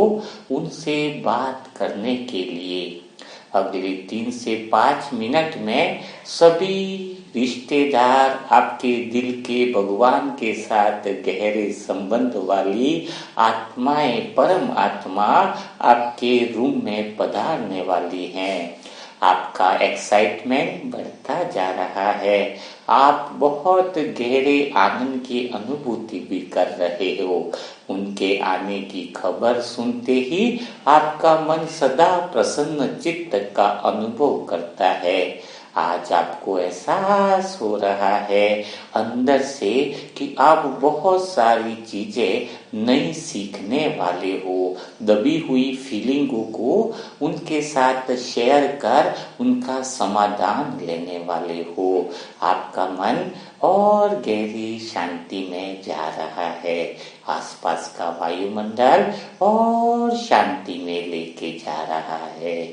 Speaker 1: उनसे बात करने के लिए। अगले 3 से 5 मिनट में सभी रिश्तेदार, आपके दिल के भगवान के साथ गहरे संबंध वाली आत्माएं, परम आत्मा आपके रूम में पधारने वाली हैं। आपका एक्साइटमेंट बढ़ता जा रहा है, आप बहुत गहरे आनंद की अनुभूति भी कर रहे हो। उनके आने की खबर सुनते ही आपका मन सदा प्रसन्न चित्त का अनुभव करता है। आज आपको एहसास हो रहा है अंदर से कि आप बहुत सारी चीजें नई सीखने वाले हो। दबी हुई फीलिंगों को उनके साथ शेयर कर उनका समाधान लेने वाले हो। आपका मन और गहरी शांति में जा रहा है, आसपास का वायुमंडल और शांति में लेके जा रहा है।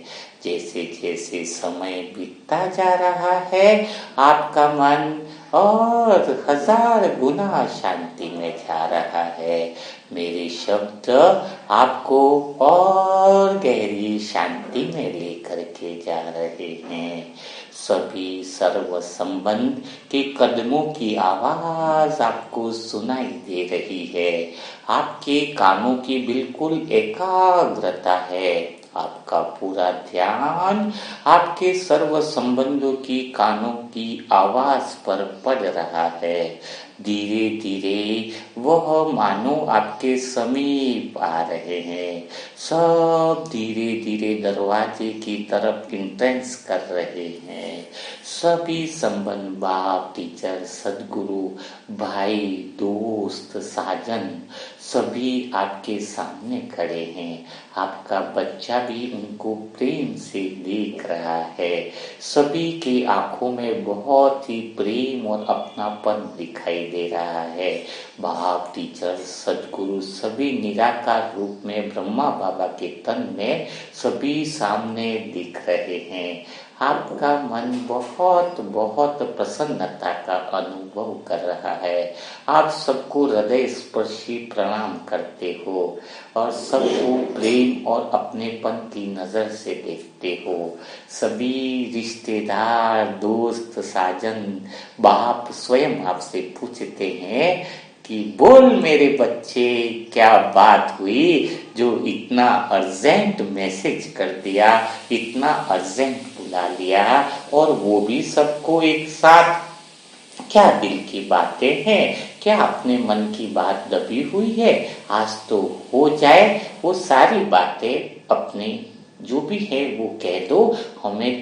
Speaker 1: जैसे जैसे समय बीतता जा रहा है, आपका मन और 1000 गुना शांति में जा रहा है। मेरे शब्द आपको और गहरी शांति में लेकर के जा रहे हैं। सभी सर्व संबंध के कदमों की आवाज आपको सुनाई दे रही है। आपके कानों की बिल्कुल एकाग्रता है। आपका पूरा ध्यान आपके सर्व संबंधों की कानों की आवाज पर पड़ रहा है। धीरे धीरे वह मानो आपके समीप आ रहे हैं। सब धीरे धीरे दरवाजे की तरफ एंट्रेंस कर रहे हैं। सभी संबंध, बाप, टीचर, सदगुरु, भाई, दोस्त, साजन सभी आपके सामने खड़े हैं। आपका बच्चा भी उनको प्रेम से देख रहा है। सभी की आंखों में बहुत ही प्रेम और अपनापन दिखाई दे रहा है। बाप, टीचर, सदगुरु सभी निराकार रूप में ब्रह्मा बाबा के तन में सभी सामने दिख रहे हैं। आपका मन बहुत बहुत प्रसन्नता का अनुभव कर रहा है। आप सबको हृदय स्पर्शी प्रणाम करते हो और सबको प्रेम और अपनेपन की नजर से देखते हो। सभी रिश्तेदार, दोस्त, साजन, बाप स्वयं आपसे पूछते हैं कि बोल मेरे बच्चे, क्या बात हुई जो इतना अर्जेंट मैसेज कर दिया, इतना अर्जेंट बुला लिया, और वो भी सबको एक साथ। क्या दिल की बातें हैं, क्या अपने मन की बात दबी हुई है? आज तो हो जाए वो सारी बातें। अपने जो भी है वो कह दो। हमें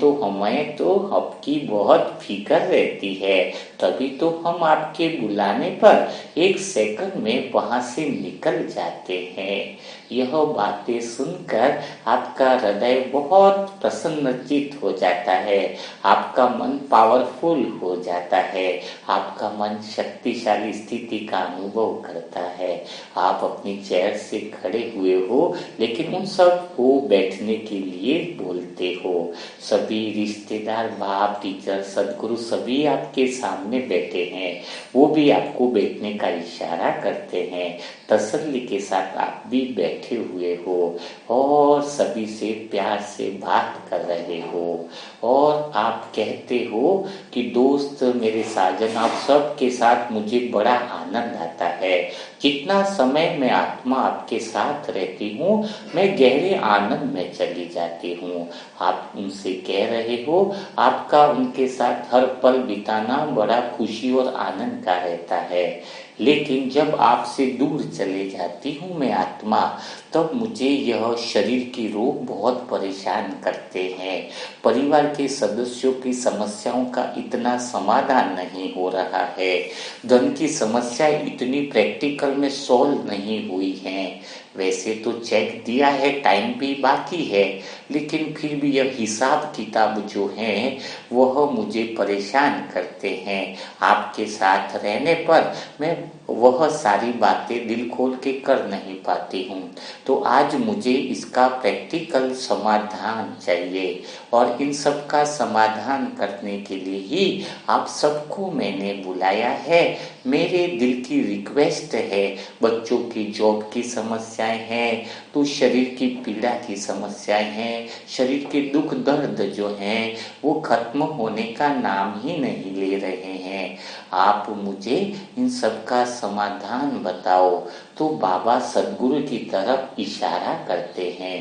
Speaker 1: तो आपकी बहुत फिक्र रहती है, तभी तो हम आपके बुलाने पर एक सेकंड में वहां से निकल जाते हैं। यह बातें सुनकर आपका हृदय बहुत प्रसन्नचित हो जाता है। आपका मन पावरफुल हो जाता है। आपका मन शक्तिशाली स्थिति का अनुभव करता है। आप अपनी चेयर से खड़े हुए हो, लेकिन उन सब को बैठने के लिए बोलते हो। सभी रिश्तेदार, बाप, टीचर, सदगुरु सभी आपके सामने बैठे हैं। वो भी आपको बैठने का इशारा करते हैं। तसल्ली के साथ आप भी बैठे हुए हो और सभी से प्यार से बात कर रहे हो। और आप कहते हो कि दोस्त, मेरे साजन, आप सबके साथ मुझे बड़ा आनंद आता है। जितना समय मैं आत्मा आपके साथ रहती हूँ, मैं गहरे आनंद में चली जाती हूँ। आप उनसे कह रहे हो आपका उनके साथ हर पल बिताना बड़ा खुशी और आनंद का रहता है। लेकिन जब आपसे दूर चले जाती हूँ मैं आत्मा, तब मुझे यह शरीर की रोग बहुत परेशान करते हैं। परिवार के सदस्यों की समस्याओं का इतना समाधान नहीं हो रहा है। धन की समस्या इतनी प्रैक्टिकल में सॉल्व नहीं हुई है। वैसे तो चेक दिया है, टाइम भी बाकी है, लेकिन फिर भी यह हिसाब किताब जो है वह मुझे परेशान करते हैं। आपके साथ रहने पर मैं वह सारी बातें दिल खोल के कर नहीं पाती हूँ। तो आज मुझे इसका प्रैक्टिकल समाधान चाहिए, और इन सब का समाधान करने के लिए ही आप सबको मैंने बुलाया है। मेरे दिल की रिक्वेस्ट है, बच्चों की जॉब की समस्याएं हैं, तो शरीर की पीड़ा की समस्याएं हैं, शरीर के दुख दर्द जो हैं वो खत्म होने का नाम ही नहीं ले रहे हैं। आप मुझे इन सब का समाधान बताओ। तो बाबा सदगुरु की तरफ इशारा करते हैं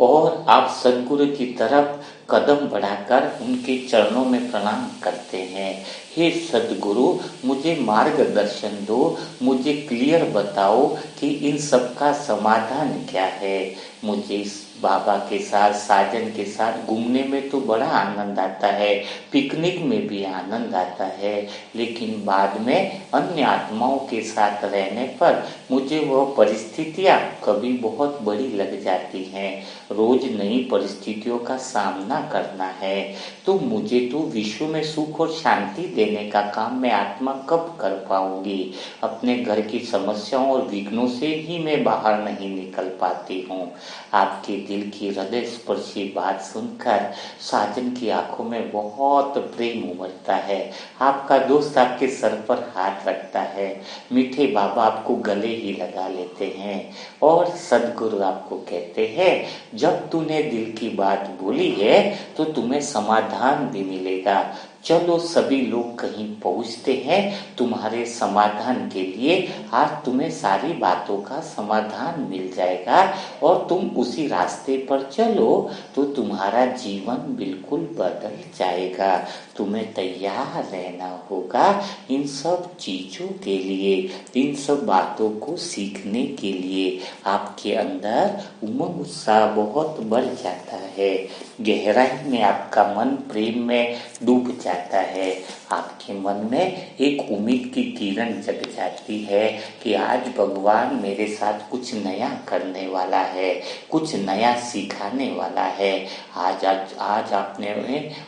Speaker 1: और आप सदगुरु की तरफ कदम बढ़ाकर उनके चरणों में प्रणाम करते हैं। हे सदगुरु, मुझे मार्गदर्शन दो, मुझे क्लियर बताओ कि इन सब का समाधान क्या है। मुझे इस बाबा के साथ, साजन के साथ घूमने में तो बड़ा आनंद आता है, पिकनिक में भी आनंद आता है, लेकिन बाद में अन्य आत्माओं के साथ रहने पर मुझे वह परिस्थितियां कभी बहुत बड़ी लग जाती हैं। रोज नई परिस्थितियों का सामना करना है, तो मुझे तो विश्व में सुख और शांति देने का काम मैं आत्मा कब कर पाऊंगी। अपने घर की समस्याओं और विघ्नों से ही मैं बाहर नहीं निकल पाती हूँ। आपके दिल की हृदय स्पर्शी बात सुनकर साजन की आंखों में बहुत प्रेम उमड़ता है। आपका दोस्त आपके सर पर हाथ रखता है, मीठे बाबा आपको गले ही लगा लेते हैं और सदगुरु आपको कहते हैं, जब तूने दिल की बात बोली है तो तुम्हें समाधान भी मिलेगा। चलो सभी लोग कहीं पहुंचते हैं तुम्हारे समाधान के लिए। आज तुम्हें सारी बातों का समाधान मिल जाएगा और तुम उसी रास्ते पर चलो तो तुम्हारा जीवन बिल्कुल बदल जाएगा। तुम्हें तैयार रहना होगा इन सब चीजों के लिए, इन सब बातों को सीखने के लिए। आपके अंदर उमंग उत्साह बहुत बढ़ जाता है, गहराई में आपका मन प्रेम में डूब जाता है। आपके मन में एक उम्मीद की किरण जग जाती है कि आज भगवान मेरे साथ कुछ नया करने वाला है, कुछ नया सिखाने वाला है। आज आपने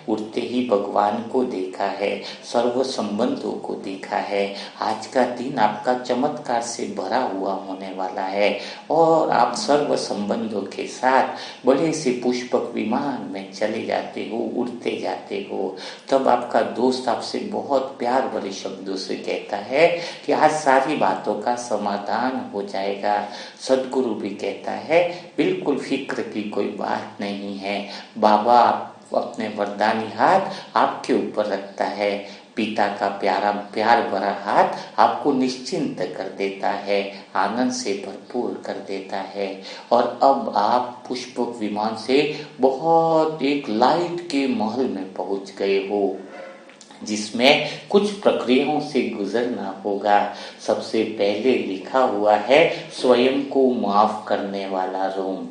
Speaker 1: उठते ही भगवान को देखा है, सर्व संबंधों को देखा है। आज का दिन आपका चमत्कार से भरा हुआ होने वाला है और आप सर्व संबंधों के साथ बड़े से पुष्पक विमान में चले जाते हो, उड़ते जाते हो। तब आपका दोस्त आपसे बहुत प्यार भरे शब्दों से कहता है कि आज सारी बातों का समाधान हो जाएगा। सदगुरु भी कहता है बिल्कुल फिक्र की कोई बात नहीं है, बाबा अपने वरदानी हाथ आपके ऊपर रखता है। पिता का प्यार भरा हाथ आपको निश्चिंत कर देता है, आनंद से भरपूर कर देता है। और अब आप पुष्पक विमान से बहुत एक लाइट के महल में पहुंच गए हो, जिसमें कुछ प्रक्रियाओं से गुजरना होगा। सबसे पहले लिखा हुआ है स्वयं को माफ करने वाला रूम।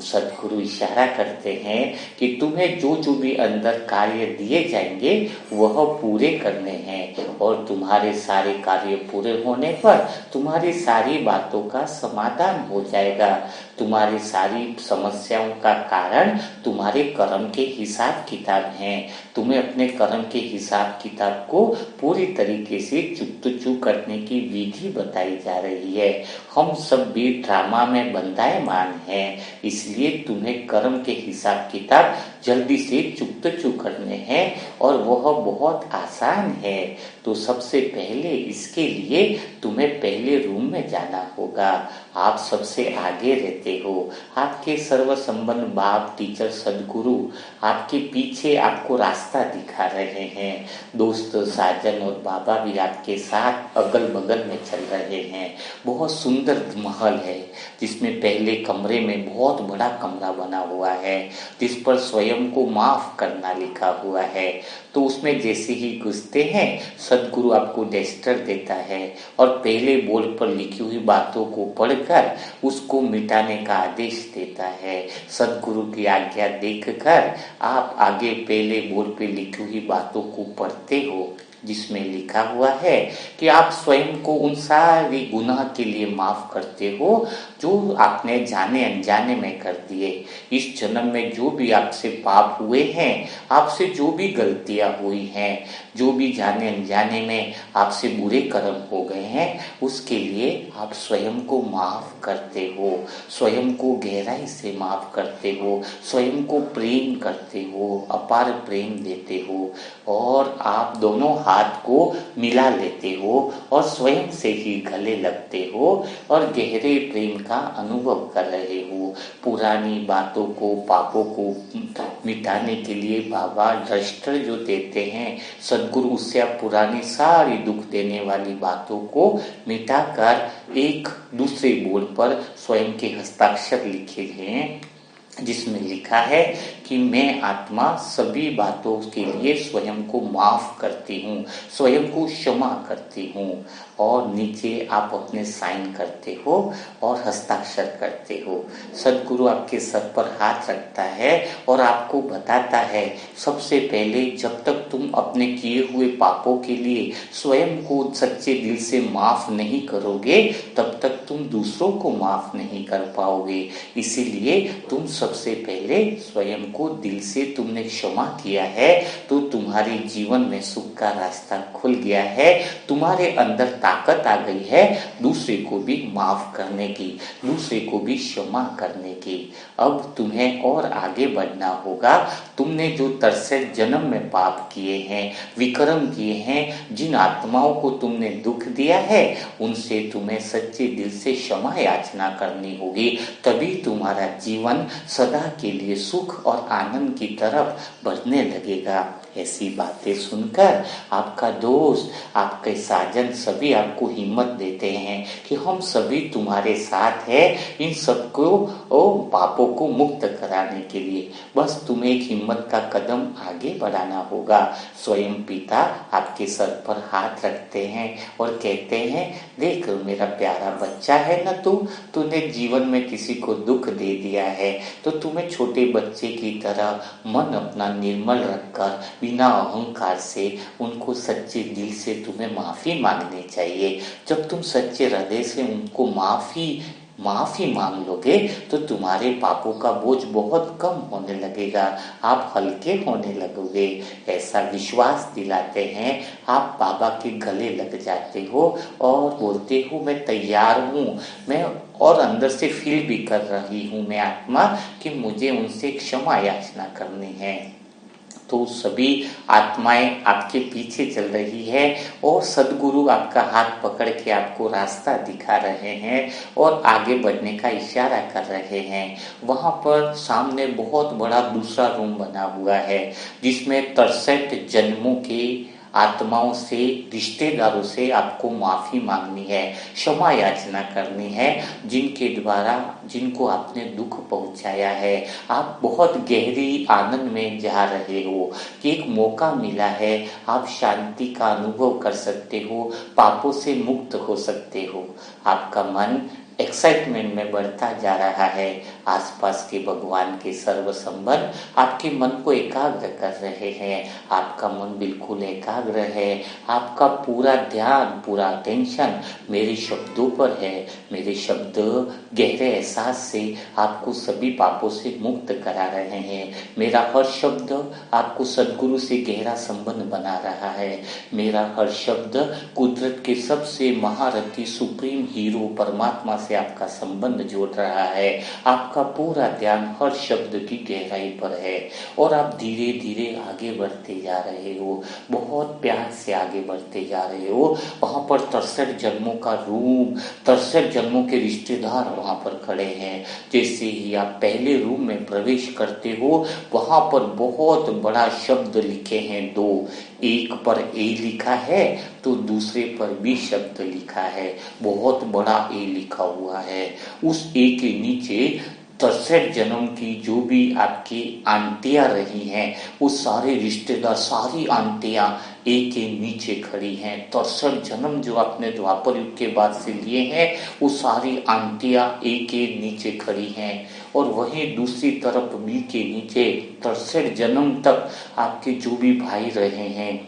Speaker 1: सदगुरु इशारा करते हैं कि तुम्हें जो जो भी अंदर कार्य दिए जाएंगे वह पूरे करने हैं और तुम्हारे सारे कार्य पूरे होने पर तुम्हारी सारी बातों का समाधान हो जाएगा। तुम्हारी सारी समस्याओं का कारण तुम्हारे कर्म के हिसाब किताब हैं। तुम्हें अपने कर्म के हिसाब किताब को पूरी तरीके से चुकतो करने की विधि बताई जा रही है। हम सब भी ड्रामा में बंधायमान हैं, इसलिए तुम्हें कर्म के हिसाब किताब जल्दी से चुकतो करने हैं और वह बहुत आसान है। तो सबसे पहले इसके लिए तुम्हें पहले रूम में जाना होगा। आप सबसे आगे रहते हो, आपके सर्व संबंध बाप टीचर सदगुरु आपके पीछे आपको रास्ता दिखा रहे हैं। दोस्त साजन और बाबा भी आपके साथ अगल बगल में चल रहे हैं। बहुत सुंदर महल है जिसमें पहले कमरे में बहुत बड़ा कमरा बना हुआ है जिस पर स्वयं को माफ करना लिखा हुआ है। तो उसमें जैसे ही घुसते हैं सदगुरु आपको डस्टर देता है और पहले बोर्ड पर लिखी हुई बातों को पढ़कर उसको मिटाने का आदेश देता है। सदगुरु की आज्ञा देखकर आप आगे पहले बोर्ड पे लिखी हुई बातों को पढ़ते हो जिसमें लिखा हुआ है कि आप स्वयं को उन सारी गुनाह के लिए माफ करते हो जो आपने जाने अनजाने में कर दिए। इस जन्म में जो भी आपसे पाप हुए हैं, आपसे जो भी गलतियां हुई हैं, जो भी जाने अनजाने में आपसे बुरे कर्म हो गए हैं, उसके लिए आप स्वयं को माफ करते हो, स्वयं को गहराई से माफ करते हो, स्वयं को प्रेम करते हो, अपार प्रेम देते हो और आप दोनों हाथ को मिला लेते हो और स्वयं से ही गले लगते हो और गहरे प्रेम का अनुभव कर रहे हो। पुरानी बातों को, पापों को मिटाने के लिए बाबा डस्टर जो देते हैं सदगुरु, उससे आप पुरानी सारी दुख देने वाली बातों को मिटाकर एक दूसरे बोर्ड पर स्वयं के हस्ताक्षर लिखे हैं जिसमें लिखा है कि मैं आत्मा सभी बातों के लिए स्वयं को माफ करती हूँ, स्वयं को क्षमा करती हूँ। और नीचे आप अपने साइन करते हो और हस्ताक्षर करते हो। सदगुरु आपके सर पर हाथ रखता है और आपको बताता है सबसे पहले जब तक तुम अपने किए हुए पापों के लिए स्वयं को सच्चे दिल से माफ नहीं करोगे तब तक तुम दूसरों को माफ नहीं कर पाओगे। इसीलिए तुम सबसे पहले स्वयं को दिल से तुमने क्षमा किया है तो तुम्हारे जीवन में सुख का रास्ता खुल गया है। तुम्हारे अंदर ताकत आ गई है दूसरे को भी माफ करने की, दूसरे को भी क्षमा करने की। अब तुम्हें और आगे बढ़ना होगा। तुमने जो तरसठ जन्म में पाप किए हैं, विक्रम किए हैं, जिन आत्माओं को तुमने दुख दिया है उनसे तुम्हें सच्चे दिल से क्षमा याचना करनी होगी। तभी तुम्हारा जीवन सदा के लिए सुख और आनंद की तरफ बढ़ने लगेगा। ऐसी बातें सुनकर आपका दोस्त, आपके साजन सभी आपको हिम्मत देते हैं कि हम सभी तुम्हारे साथ हैं इन सबको पापों को मुक्त कराने के लिए। बस तुम्हें एक हिम्मत का कदम आगे बढ़ाना होगा। स्वयं पिता आपके सर पर हाथ रखते हैं और कहते हैं, देख मेरा प्यारा बच्चा है ना, तूने जीवन में किसी को दुख दे दिया है तो तुम्हें छोटे बच्चे की तरह मन अपना निर्मल रखकर बिना अहंकार से उनको सच्चे दिल से तुम्हें माफी मांगनी चाहिए। जब तुम सच्चे हृदय से उनको माफी मांग लोगे तो तुम्हारे पापों का बोझ बहुत कम होने लगेगा, आप हल्के होने लगोगे। ऐसा विश्वास दिलाते हैं, आप बाबा के गले लग जाते हो और बोलते हो मैं तैयार हूँ, मैं और अंदर से फील भी कर रही हूँ मैं आत्मा कि मुझे उनसे क्षमा याचना करनी है। तो सभी आत्माएं आपके पीछे चल रही है और सदगुरु आपका हाथ पकड़ के आपको रास्ता दिखा रहे हैं और आगे बढ़ने का इशारा कर रहे हैं। वहां पर सामने बहुत बड़ा दूसरा रूम बना हुआ है जिसमें 63 जन्मों के आत्माओं से, रिश्तेदारों से आपको माफी मांगनी है, क्षमा याचना करनी है जिनको आपने दुख पहुंचाया है। आप बहुत गहरी आनंद में जा रहे हो कि एक मौका मिला है, आप शांति का अनुभव कर सकते हो, पापों से मुक्त हो सकते हो। आपका मन एक्साइटमेंट में बढ़ता जा रहा है। आसपास के भगवान के सर्व संबंध आपके मन को एकाग्र कर रहे हैं। आपका मन बिल्कुल एकाग्र है, आपका पूरा ध्यान, पूरा अटेंशन मेरे शब्दों पर है। मेरे शब्द गहरे एहसास से आपको सभी पापों से मुक्त करा रहे हैं। मेरा हर शब्द आपको सदगुरु से गहरा संबंध बना रहा है। मेरा हर शब्द कुदरत के सबसे महारथी सुप्रीम हीरो परमात्मा से आपका संबंध जोड़ रहा है। आपका पूरा ध्यान हर शब्द की गहराई पर है और आप धीरे धीरे आगे बढ़ते जा रहे हो, बहुत प्यार से आगे बढ़ते जा रहे हो। वहां पर 63 जन्मों का रूम, 63 जन्मों के रिश्तेदार वहां पर खड़े हैं। जैसे ही आप पहले रूम में प्रवेश करते हो वहां पर बहुत बड़ा शब्द लिखे हैं, दो, एक पर ए लिखा है तो दूसरे पर भी शब्द लिखा है, बहुत बड़ा ए लिखा हुआ है। उस ए के नीचे 63 जन्म की जो भी आपकी आंटियां रही हैं वो सारे रिश्तेदार, सारी आंटियां एक के नीचे खड़ी हैं। 63 जन्म जो आपने द्वापर युग के बाद से लिए हैं वो सारी आंटियां एक के नीचे खड़ी हैं। और वहीं दूसरी तरफ बी के नीचे 63 जन्म तक आपके जो भी भाई रहे हैं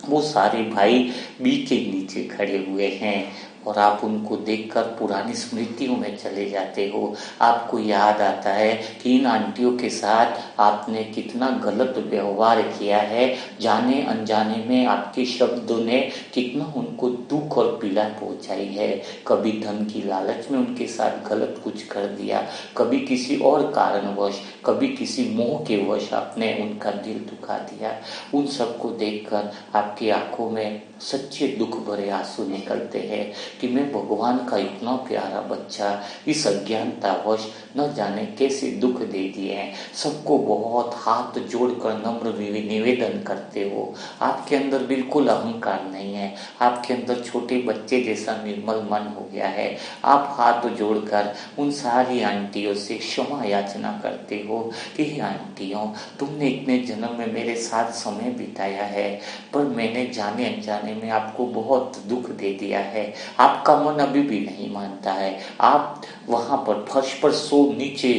Speaker 1: वो सारे भाई बी के नीचे खड़े हुए हैं। और आप उनको देखकर पुरानी स्मृतियों में चले जाते हो। आपको याद आता है कि इन आंटियों के साथ आपने कितना गलत व्यवहार किया है, जाने अनजाने में आपके शब्दों ने कितना उनको दुख और पीड़ा पहुंचाई है। कभी धन की लालच में उनके साथ गलत कुछ कर दिया, कभी किसी और कारणवश, कभी किसी मोह के वश आपने उनका दिल दुखा दिया। उन सबको देखकर आपकी आंखों में सच्चे दुख भरे आंसू निकलते हैं कि मैं भगवान का इतना प्यारा बच्चा इस अज्ञानतावश न जाने कैसे दुख दे दिए हैं। सबको बहुत हाथ जोड़कर नम्र निवेदन करते हो। आपके अंदर बिल्कुल अहंकार नहीं है, आपके अंदर छोटे बच्चे जैसा निर्मल मन हो गया है। आप हाथ जोड़कर उन सारी आंटियों से क्षमा याचना करते हो कि आंटियों, तुमने इतने जन्म में मेरे साथ समय बिताया है पर मैंने जाने अनजाने में आपको बहुत दुख दे दिया है। आपका मन अभी भी नहीं मानता है। आप वहां पर फर्श पर नीचे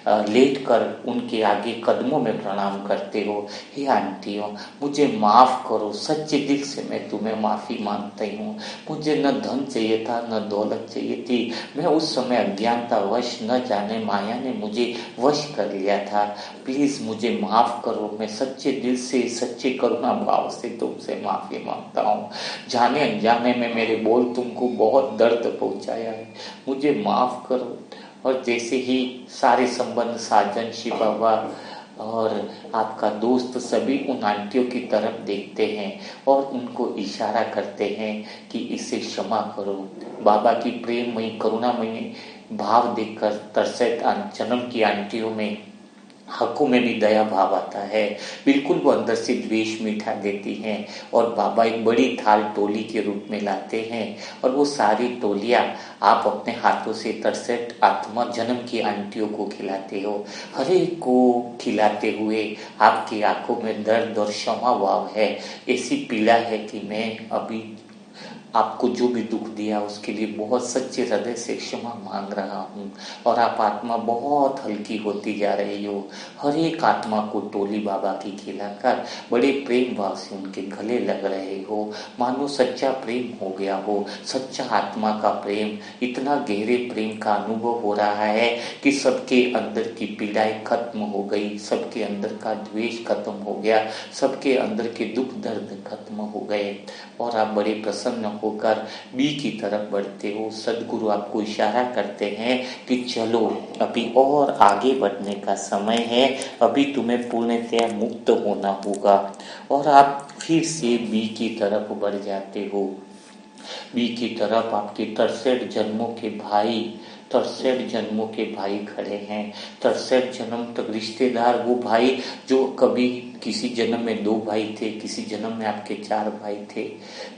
Speaker 1: लेटकर उनके आगे कदमों में प्रणाम करते हो। हे आंटियों, मुझे माफ करो, सच्चे दिल से मैं तुम्हें माफी मांगती हूँ। मुझे न धन चाहिए था न दौलत चाहिए थी, मैं उस समय अज्ञानता वश न जाने माया ने मुझे वश कर लिया था। प्लीज मुझे माफ करो, मैं सच्चे दिल से, सच्चे करुणा भाव से तुमसे माफी मांगता हूँ। जाने अनजाने में मेरे बोल तुमको बहुत दर्द पहुंचाया है, मुझे माफ करो। और जैसे ही सारे संबंध, साजन, शिव बाबा और आपका दोस्त सभी उन आंटियों की तरफ देखते हैं और उनको इशारा करते हैं कि इसे क्षमा करो। बाबा की प्रेममयी, करुणामयी भाव देखकर 63 जन्म की आंटियों में आंखों में भी दया भाव आता है, बिल्कुल वो अंदर से द्वेष मिटा देती हैं। और बाबा एक बड़ी थाल टोली के रूप में लाते हैं और वो सारी टोलियाँ आप अपने हाथों से 63 आत्मा जन्म की आंटियों को खिलाते हो। हर एक को खिलाते हुए आपकी आंखों में दर्द और क्षमा भाव है, ऐसी पीड़ा है कि मैं अभी आपको जो भी दुख दिया उसके लिए बहुत सच्चे हृदय से क्षमा मांग रहा हूँ। और आप आत्मा बहुत हल्की होती जा रही हो। हर एक आत्मा को टोली बाबा की खिलाकर बड़े प्रेम भाव से उनके गले लग रहे हो, मानो सच्चा प्रेम हो गया हो, सच्चा आत्मा का प्रेम। इतना गहरे प्रेम का अनुभव हो रहा है कि सबके अंदर की पीड़ाएं खत्म हो गई, सबके अंदर का द्वेष खत्म हो गया, सबके अंदर के दुख दर्द खत्म हो गए और आप बड़े प्रसन्न होकर बी की तरफ बढ़ते हो। सदगुरु आपको इशारा करते हैं कि चलो अभी और आगे बढ़ने का समय है, अभी तुम्हें पूर्णतया मुक्त होना होगा। और आप फिर से बी की तरफ बढ़ जाते हो। बी की तरफ आपके 63 जन्मों के भाई, 63 जन्मों के भाई खड़े हैं। 63 जन्म तक रिश्तेदार, वो भाई जो कभी किसी जन्म में 2 भाई थे, किसी जन्म में आपके 4 भाई थे,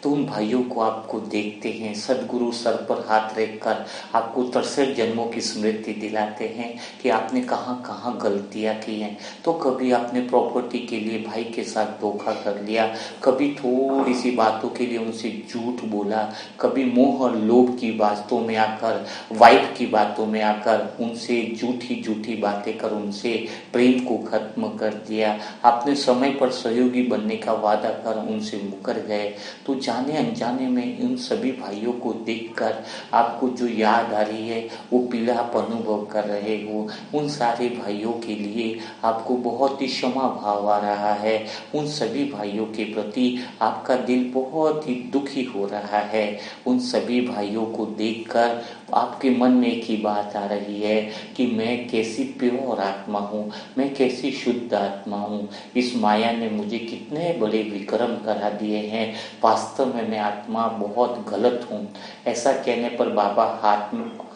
Speaker 1: तो उन भाइयों को आपको देखते हैं। सदगुरु सर पर हाथ रखकर आपको 63 जन्मों की स्मृति दिलाते हैं कि आपने कहाँ कहाँ गलतियाँ की हैं। तो कभी आपने प्रॉपर्टी के लिए भाई के साथ धोखा कर लिया, कभी थोड़ी सी बातों के लिए उनसे झूठ बोला, कभी मोह और लोभ की बातों में आकर, वाइफ की बातों में आकर उनसे झूठी झूठी बातें कर उनसे प्रेम को खत्म कर दिया। आपने समय पर सहयोगी बनने का वादा कर उनसे मुकर गए। तो जाने अनजाने में उन सभी भाइयों को देखकर आपको जो याद आ रही है, वो पीड़ा आप अनुभव कर रहे हो। उन सारे भाइयों के लिए आपको बहुत ही क्षमा भाव आ रहा है। उन सभी भाइयों के प्रति आपका दिल बहुत ही दुखी हो रहा है। उन सभी भाइयों को देखकर आपके मन में एक ही बात आ रही है कि मैं कैसी प्योर आत्मा हूँ, मैं कैसी शुद्ध आत्मा हूँ। इस माया ने मुझे कितने बड़े विक्रम करा दिए हैं। वास्तव में मैं आत्मा बहुत गलत हूँ। ऐसा कहने पर बाबा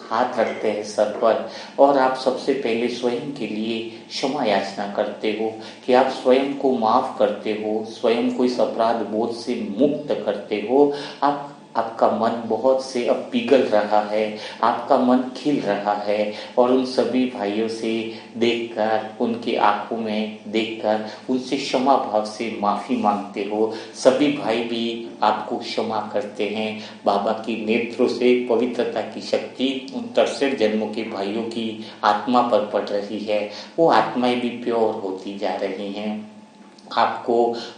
Speaker 1: हाथ रखते हैं सर पर और आप सबसे पहले स्वयं के लिए क्षमा याचना करते हो कि आप स्वयं को माफ करते हो, स्वयं को इस अपराध बोध से मुक्त करते हो। आपका मन बहुत से अब पिघल रहा है, आपका मन खिल रहा है और उन सभी भाइयों से देखकर, उनकी आंखों में देखकर उनसे क्षमा भाव से माफी मांगते हो। सभी भाई भी आपको क्षमा करते हैं। बाबा की नेत्रों से पवित्रता की शक्ति उन 63 जन्मों के भाइयों की आत्मा पर पड़ रही है। वो आत्माएं भी प्योर होती जा रही हैं, आपको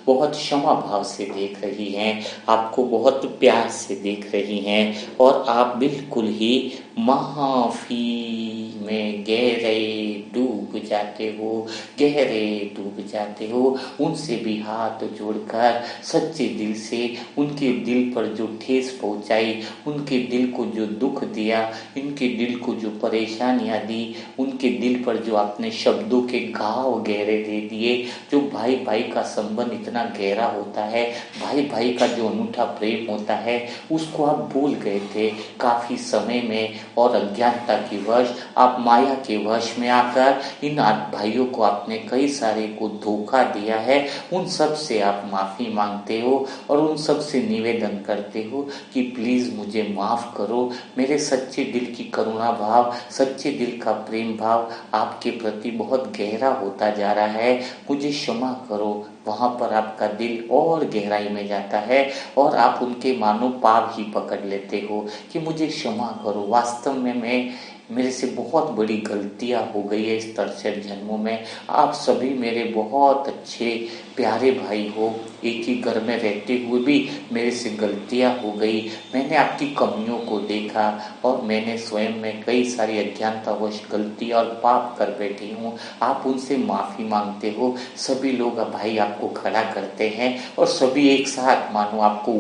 Speaker 1: बहुत क्षमा भाव से देख रही हैं, आपको बहुत प्यार से देख रही हैं और आप बिल्कुल ही माफी में गहरे डूब जाते हो, गहरे डूब जाते हो। उनसे भी हाथ जोड़कर सच्चे दिल से उनके दिल पर जो ठेस पहुंचाई, उनके दिल को जो दुख दिया, इनके दिल को जो परेशानियां दी, उनके दिल पर जो आपने शब्दों के घाव गहरे दे दिए। जो भाई भाई का संबंध इतना गहरा होता है, भाई भाई का जो अनूठा प्रेम होता है, उसको आप भूल गए थे काफी समय में और अज्ञानता की वश, आप माया के वश में आकर इन भाइयों को आपने कई सारे को धोखा दिया है। उन सब से आप माफी मांगते हो और उन सब से निवेदन करते हो कि प्लीज मुझे माफ करो। मेरे सच्चे दिल की करुणा भाव, सच्चे दिल का प्रेम भाव आपके प्रति बहुत गहरा होता जा रहा है, मुझे क्षमा करो। वहां पर आपका दिल और गहराई में जाता है और आप उनके मानो पाव ही पकड़ लेते हो कि मुझे क्षमा करो। वास्तव में मेरे से बहुत बड़ी गलतियां हो गई है इस 63 जन्मों में। आप सभी मेरे बहुत अच्छे प्यारे भाई हो, एक ही घर में रहते हुए भी मेरे से गलतियां हो गई। मैंने आपकी कमियों को देखा और मैंने स्वयं में कई सारी अज्ञानतावश गलती और पाप कर बैठी हूँ। आप उनसे माफी मांगते हो। सभी लोग भाई आपको खड़ा करते हैं और सभी एक साथ मानो आपको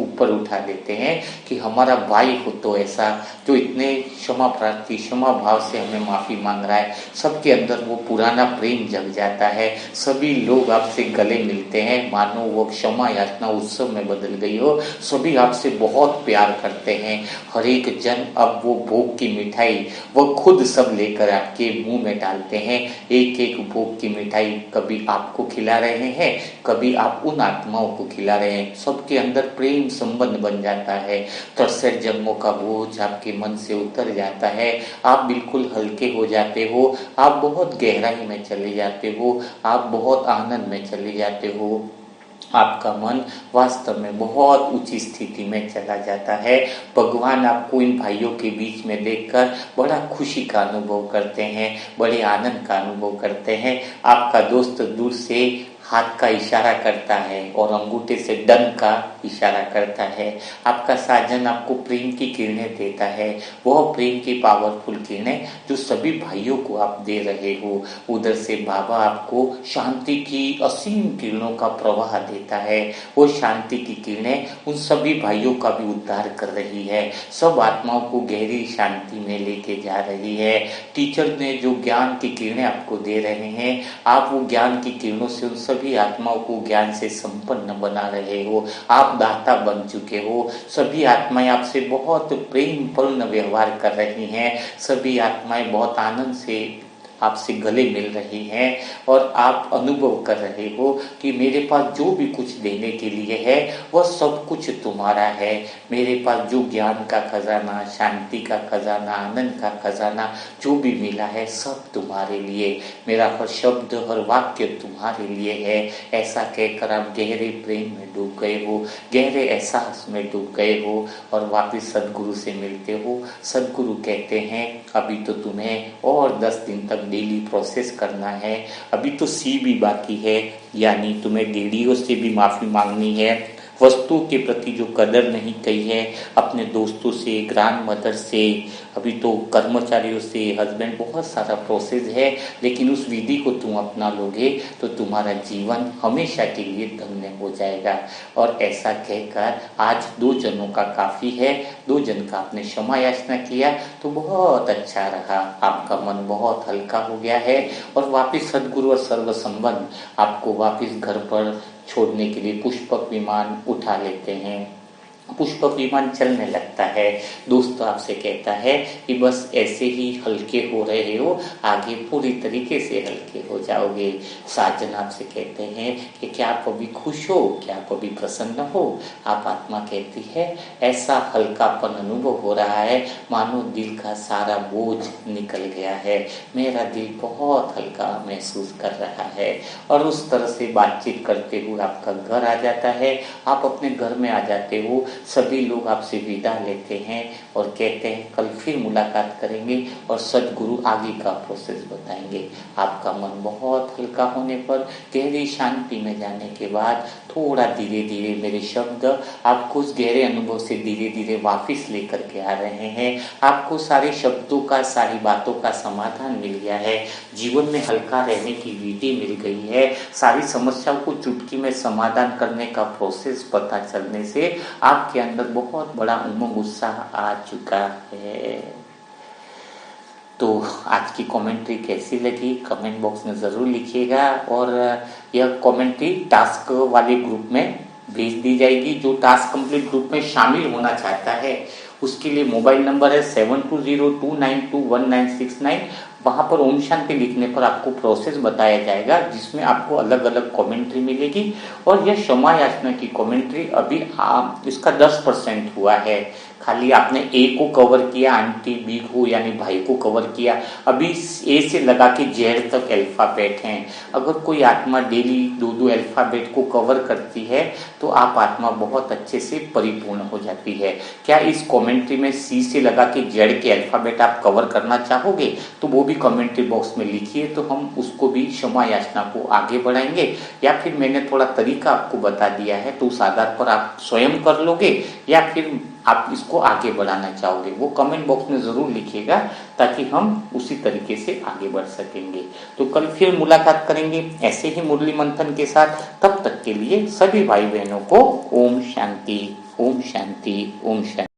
Speaker 1: ऊपर उठा देते हैं कि हमारा भाई हो तो ऐसा, जो इतने क्षमा प्रार्थी, क्षमा भाव से हमें माफी मांग रहा है। सबके अंदर वो पुराना प्रेम जग जाता है। सभी लोग आपसे गले मिलते हैं, मानो वो क्षमा याचना उत्सव में बदल गई हो। सभी आपसे बहुत प्यार करते हैं। हर एक जन अब वो भोग की मिठाई वो खुद सब लेकर आपके मुंह में डालते हैं। एक एक भोग की मिठाई कभी आपको खिला रहे हैं, कभी आप उन आत्माओं को खिला रहे हैं। सबके अंदर प्रेम संबंध बन जाता है। 63 जन्मों का बोझ आपके मन से उतर जाता है। आप बिल्कुल हल्के हो जाते हो। आप बहुत गहराई में चले जाते हो। आप बहुत आनंद में चले जाते हो। आपका मन वास्तव में बहुत ऊंची स्थिति में चला जाता है। भगवान आपको इन भाइयों के बीच में देखकर बड़ा खुशी का अनुभव करते हैं, बड़े आनंद का अनुभव करते हैं। आपका दोस्त दूर से हाथ का इशारा करता है और अंगूठे से डन का इशारा करता है। आपका साजन आपको प्रेम की किरणें देता है, वह प्रेम की पावरफुल किरणें जो सभी भाइयों को आप दे रहे हो। उधर से बाबा आपको शांति की असीम किरणों का प्रवाह देता है। वो शांति की किरणें उन सभी भाइयों का भी उद्धार कर रही है, सब आत्माओं को गहरी शांति में लेके जा रही है। टीचर ने जो ज्ञान की किरणें आपको दे रहे हैं, आप वो ज्ञान की किरणों से उन सभी आत्माओं को ज्ञान से संपन्न बना रहे हो। आप दाता बन चुके हो। सभी आत्माएं आपसे बहुत प्रेमपूर्ण व्यवहार कर रही हैं। सभी आत्माएं बहुत आनंद से आपसे गले मिल रही हैं और आप अनुभव कर रहे हो कि मेरे पास जो भी कुछ देने के लिए है वह सब कुछ तुम्हारा है। मेरे पास जो ज्ञान का खजाना, शांति का खजाना, आनंद का खजाना जो भी मिला है सब तुम्हारे लिए। मेरा हर शब्द, हर वाक्य तुम्हारे लिए है। ऐसा कहकर आप गहरे प्रेम में डूब गए हो, गहरे एहसास में डूब गए हो और वापिस सदगुरु से मिलते हो। सदगुरु कहते हैं अभी तो तुम्हें और 10 दिन तक डेली प्रोसेस करना है। अभी तो सी भी बाकी है, यानी तुम्हें डीडीओ से भी माफी मांगनी है। वस्तुओं के प्रति जो कदर नहीं की है, अपने दोस्तों से, ग्रैंड मदर से, अभी तो कर्मचारियों से, हस्बैंड, बहुत सारा प्रोसेस है। लेकिन उस विधि को तुम अपना लोगे तो तुम्हारा जीवन हमेशा के लिए धन्य हो जाएगा। और ऐसा कहकर आज 2 जनों का काफी है। 2 जन का आपने क्षमा याचना किया तो बहुत अच्छा रहा। आपका मन बहुत हल्का हो गया है और वापिस सदगुरु और सर्व संबंध आपको वापिस घर पर छोड़ने के लिए पुष्पक विमान उठा लेते हैं। पुष्पक विमान चलने लगता है। दोस्त आपसे कहता है कि बस ऐसे ही हल्के हो रहे हो, आगे पूरी तरीके से हल्के हो जाओगे। साजन आपसे कहते हैं कि क्या आप अभी खुश हो, क्या आप अभी प्रसन्न हो? आप आत्मा कहती है ऐसा हल्कापन अनुभव हो रहा है मानो दिल का सारा बोझ निकल गया है। मेरा दिल बहुत हल्का महसूस कर रहा है। और उस तरह से बातचीत करते हुए आपका घर आ जाता है। आप अपने घर में आ जाते हो। सभी लोग आपसे विदा लेते हैं और कहते हैं कल फिर मुलाकात करेंगे और सदगुरु आगे का प्रोसेस बताएंगे। आपका मन बहुत हल्का होने पर, गहरी शांति में जाने के बाद थोड़ा धीरे धीरे मेरे शब्द आपको उस गहरे अनुभव से धीरे धीरे वापिस लेकर के आ रहे हैं। आपको सारे शब्दों का, सारी बातों का समाधान मिल गया है। जीवन में हल्का रहने की विधि मिल गई है। सारी समस्याओं को चुटकी में समाधान करने का प्रोसेस पता चलने से आपके अंदर बहुत बड़ा उमंग, उत्साह आ चुका है। तो आज की कमेंट्री कैसी लगी कमेंट बॉक्स में ज़रूर लिखिएगा। और यह कमेंट्री टास्क वाले ग्रुप में भेज दी जाएगी। जो टास्क कंप्लीट ग्रुप में शामिल होना चाहता है उसके लिए मोबाइल नंबर है 7202921969। वहाँ पर ओम शांति लिखने पर आपको प्रोसेस बताया जाएगा जिसमें आपको अलग अलग कमेंट्री मिलेगी। और यह क्षमा याचना की कमेंट्री अभी इसका 10% हुआ है। खाली आपने ए को कवर किया, आंटी बी को यानी भाई को कवर किया। अभी ए से लगा के जेड तक अल्फाबेट हैं। अगर कोई आत्मा डेली 2-2 अल्फाबेट को कवर करती है तो आप आत्मा बहुत अच्छे से परिपूर्ण हो जाती है। क्या इस कमेंट्री में सी से लगा के जेड के अल्फाबेट आप कवर करना चाहोगे तो वो भी कमेंट्री बॉक्स में लिखिए, तो हम उसको भी क्षमा याचना को आगे बढ़ाएंगे। या फिर मैंने थोड़ा तरीका आपको बता दिया है तो उस आधार पर आप स्वयं कर लोगे या फिर आप इसको आगे बढ़ाना चाहोगे, वो कमेंट बॉक्स में जरूर लिखिएगा ताकि हम उसी तरीके से आगे बढ़ सकेंगे। तो कल फिर मुलाकात करेंगे ऐसे ही मुरली मंथन के साथ। तब तक के लिए सभी भाई बहनों को ओम शांति, ओम शांति, ओम शांति।